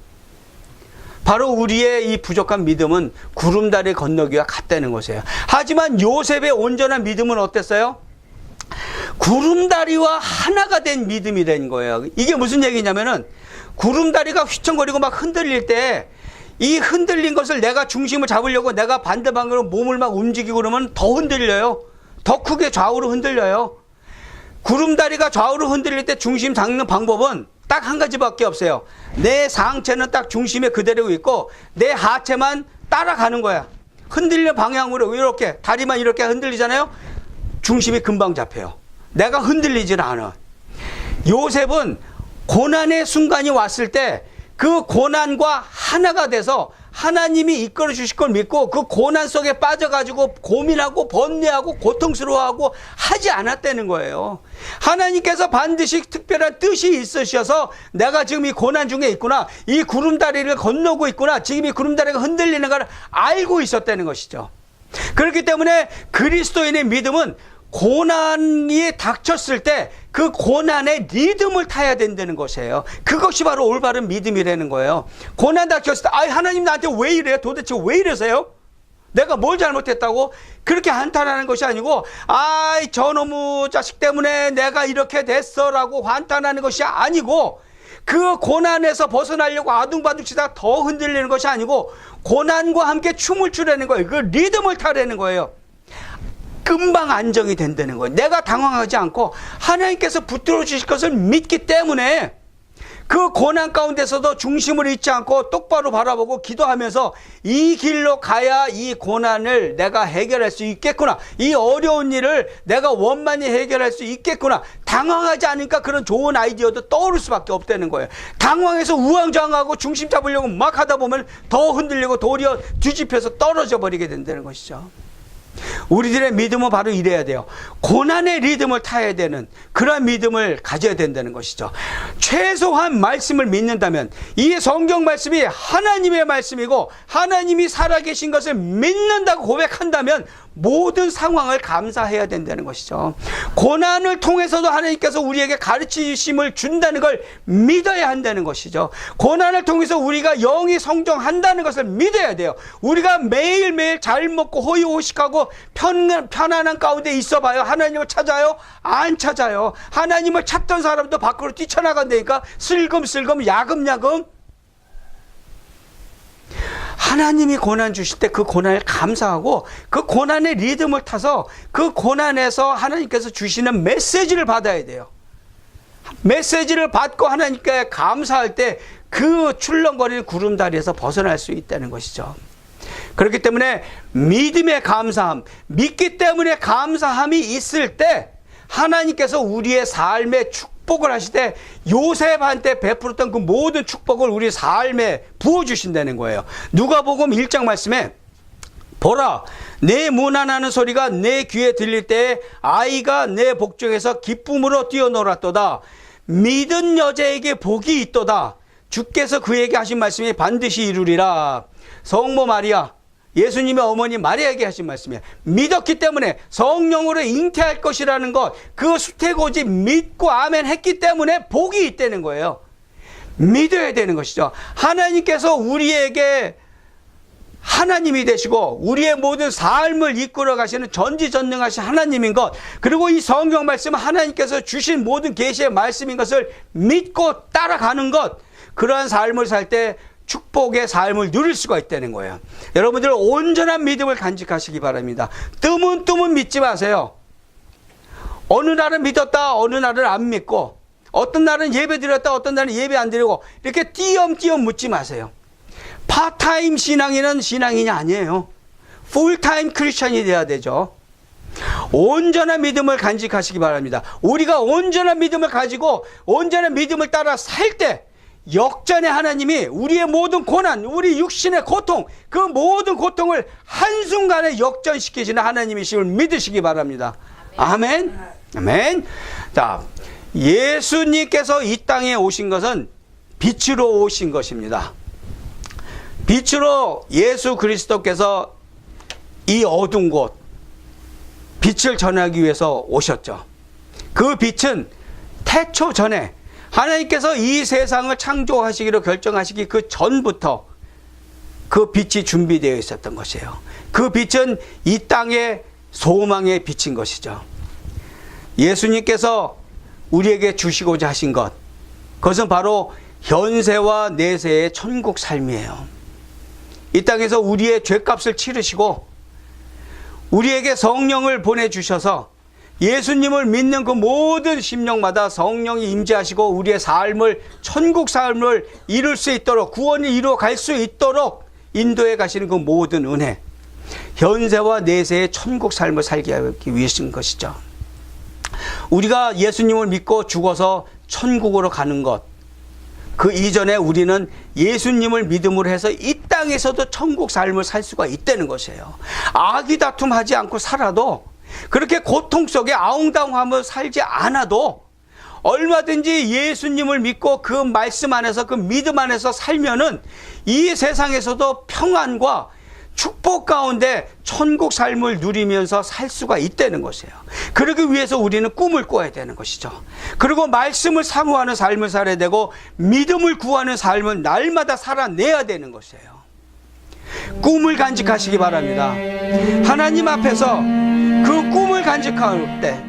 바로 우리의 이 부족한 믿음은 구름다리 건너기와 같다는 것이에요. 하지만 요셉의 온전한 믿음은 어땠어요? 구름다리와 하나가 된 믿음이 된 거예요. 이게 무슨 얘기냐면은 구름다리가 휘청거리고 막 흔들릴 때 이 흔들린 것을 내가 중심을 잡으려고 내가 반대방향으로 몸을 막 움직이고 그러면 더 흔들려요. 더 크게 좌우로 흔들려요. 구름다리가 좌우로 흔들릴 때 중심 잡는 방법은 딱 한 가지밖에 없어요. 내 상체는 딱 중심에 그대로 있고 내 하체만 따라가는 거야. 흔들리는 방향으로 이렇게 다리만 이렇게 흔들리잖아요. 중심이 금방 잡혀요. 내가 흔들리질 않아. 요셉은 고난의 순간이 왔을 때 그 고난과 하나가 돼서 하나님이 이끌어 주실 걸 믿고 그 고난 속에 빠져가지고 고민하고 번뇌하고 고통스러워하고 하지 않았다는 거예요. 하나님께서 반드시 특별한 뜻이 있으셔서 내가 지금 이 고난 중에 있구나, 이 구름다리를 건너고 있구나, 지금 이 구름다리가 흔들리는 걸 알고 있었다는 것이죠. 그렇기 때문에 그리스도인의 믿음은 고난이 닥쳤을 때 그 고난의 리듬을 타야 된다는 것이에요. 그것이 바로 올바른 믿음이라는 거예요. 고난 닥쳤을 때 하나님 나한테 왜 이래요? 도대체 왜 이러세요? 내가 뭘 잘못했다고? 그렇게 한탄하는 것이 아니고 저놈의 자식 때문에 내가 이렇게 됐어 라고 한탄하는 것이 아니고 그 고난에서 벗어나려고 아둥바둥치다가 더 흔들리는 것이 아니고 고난과 함께 춤을 추라는 거예요. 그 리듬을 타라는 거예요. 금방 안정이 된다는 거예요. 내가 당황하지 않고 하나님께서 붙들어 주실 것을 믿기 때문에 그 고난 가운데서도 중심을 잃지 않고 똑바로 바라보고 기도하면서 이 길로 가야 이 고난을 내가 해결할 수 있겠구나. 이 어려운 일을 내가 원만히 해결할 수 있겠구나. 당황하지 않으니까 그런 좋은 아이디어도 떠오를 수밖에 없다는 거예요. 당황해서 우왕좌왕하고 중심 잡으려고 막 하다 보면 더 흔들리고 도리어 뒤집혀서 떨어져 버리게 된다는 것이죠. 우리들의 믿음은 바로 이래야 돼요. 고난의 리듬을 타야 되는 그런 믿음을 가져야 된다는 것이죠. 최소한 말씀을 믿는다면 이 성경 말씀이 하나님의 말씀이고 하나님이 살아계신 것을 믿는다고 고백한다면 모든 상황을 감사해야 된다는 것이죠. 고난을 통해서도 하나님께서 우리에게 가르치심을 준다는 걸 믿어야 한다는 것이죠. 고난을 통해서 우리가 영이 성장한다는 것을 믿어야 돼요. 우리가 매일매일 잘 먹고 호의호식하고 편안한 가운데 있어봐요. 하나님을 찾아요? 안 찾아요. 하나님을 찾던 사람도 밖으로 뛰쳐나간다니까 슬금슬금 야금야금. 하나님이 고난 주실 때 그 고난을 감사하고 그 고난의 리듬을 타서 그 고난에서 하나님께서 주시는 메시지를 받아야 돼요. 메시지를 받고 하나님께 감사할 때 그 출렁거리는 구름다리에서 벗어날 수 있다는 것이죠. 그렇기 때문에 믿음의 감사함, 믿기 때문에 감사함이 있을 때 하나님께서 우리의 삶에 축복을 하실 때 요셉한테 베풀었던 그 모든 축복을 우리 삶에 부어주신다는 거예요. 누가복음 1장 말씀에 보라, 내 문안하는 소리가 내 귀에 들릴 때에 아이가 내 복중에서 기쁨으로 뛰어놀았도다. 믿은 여자에게 복이 있도다. 주께서 그에게 하신 말씀이 반드시 이루리라. 성모 마리아, 예수님의 어머니 마리아에게 하신 말씀이에요. 믿었기 때문에 성령으로 잉태할 것이라는 것, 그 수태고지 믿고 아멘 했기 때문에 복이 있다는 거예요. 믿어야 되는 것이죠. 하나님께서 우리에게 하나님이 되시고 우리의 모든 삶을 이끌어 가시는 전지전능하신 하나님인 것, 그리고 이 성경 말씀은 하나님께서 주신 모든 계시의 말씀인 것을 믿고 따라가는 것, 그러한 삶을 살 때 축복의 삶을 누릴 수가 있다는 거예요. 여러분들 온전한 믿음을 간직하시기 바랍니다. 뜨문뜨문 믿지 마세요. 어느 날은 믿었다, 어느 날은 안 믿고, 어떤 날은 예배 드렸다, 어떤 날은 예배 안 드리고, 이렇게 띄엄띄엄 묻지 마세요. 파타임 신앙인은 신앙인이 아니에요. 풀타임 크리스천이 돼야 되죠. 온전한 믿음을 간직하시기 바랍니다. 우리가 온전한 믿음을 가지고 온전한 믿음을 따라 살 때 역전의 하나님이 우리의 모든 고난, 우리 육신의 고통, 그 모든 고통을 한순간에 역전시키시는 하나님이심을 믿으시기 바랍니다. 아멘. 아멘. 자, 예수님께서 이 땅에 오신 것은 빛으로 오신 것입니다. 빛으로 예수 그리스도께서 이 어두운 곳, 빛을 전하기 위해서 오셨죠. 그 빛은 태초 전에 하나님께서 이 세상을 창조하시기로 결정하시기 그 전부터 그 빛이 준비되어 있었던 것이에요. 그 빛은 이 땅의 소망의 빛인 것이죠. 예수님께서 우리에게 주시고자 하신 것, 그것은 바로 현세와 내세의 천국 삶이에요. 이 땅에서 우리의 죄값을 치르시고 우리에게 성령을 보내주셔서 예수님을 믿는 그 모든 심령마다 성령이 임재하시고 우리의 삶을, 천국 삶을 이룰 수 있도록, 구원을 이루어 갈 수 있도록 인도해 가시는 그 모든 은혜, 현세와 내세의 천국 삶을 살게 하기 위해신 것이죠. 우리가 예수님을 믿고 죽어서 천국으로 가는 것, 그 이전에 우리는 예수님을 믿음으로 해서 이 땅에서도 천국 삶을 살 수가 있다는 것이에요. 아귀다툼하지 않고 살아도, 그렇게 고통 속에 아웅다웅하며 살지 않아도 얼마든지 예수님을 믿고 그 말씀 안에서, 그 믿음 안에서 살면은 이 세상에서도 평안과 축복 가운데 천국 삶을 누리면서 살 수가 있다는 것이에요. 그러기 위해서 우리는 꿈을 꿔야 되는 것이죠. 그리고 말씀을 사모하는 삶을 살아야 되고 믿음을 구하는 삶을 날마다 살아내야 되는 것이에요. 꿈을 간직하시기 바랍니다. 하나님 앞에서 그 꿈을 간직할 때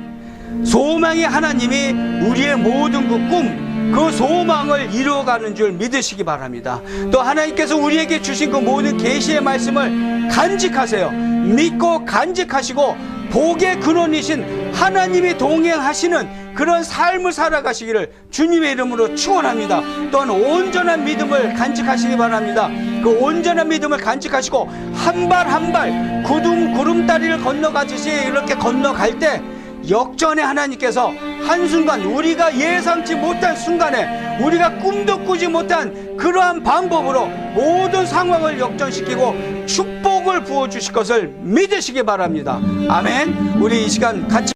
소망의 하나님이 우리의 모든 그 꿈, 그 소망을 이루어가는 줄 믿으시기 바랍니다. 또 하나님께서 우리에게 주신 그 모든 계시의 말씀을 간직하세요. 믿고 간직하시고 복의 근원이신 하나님이 동행하시는 그런 삶을 살아가시기를 주님의 이름으로 축원합니다. 또한 온전한 믿음을 간직하시기 바랍니다. 그 온전한 믿음을 간직하시고 한 발 한 발 구름다리를 건너가듯이 이렇게 건너갈 때 역전의 하나님께서 한순간, 우리가 예상치 못한 순간에, 우리가 꿈도 꾸지 못한 그러한 방법으로 모든 상황을 역전시키고 축복을 부어주실 것을 믿으시기 바랍니다. 아멘. 우리 이 시간 같이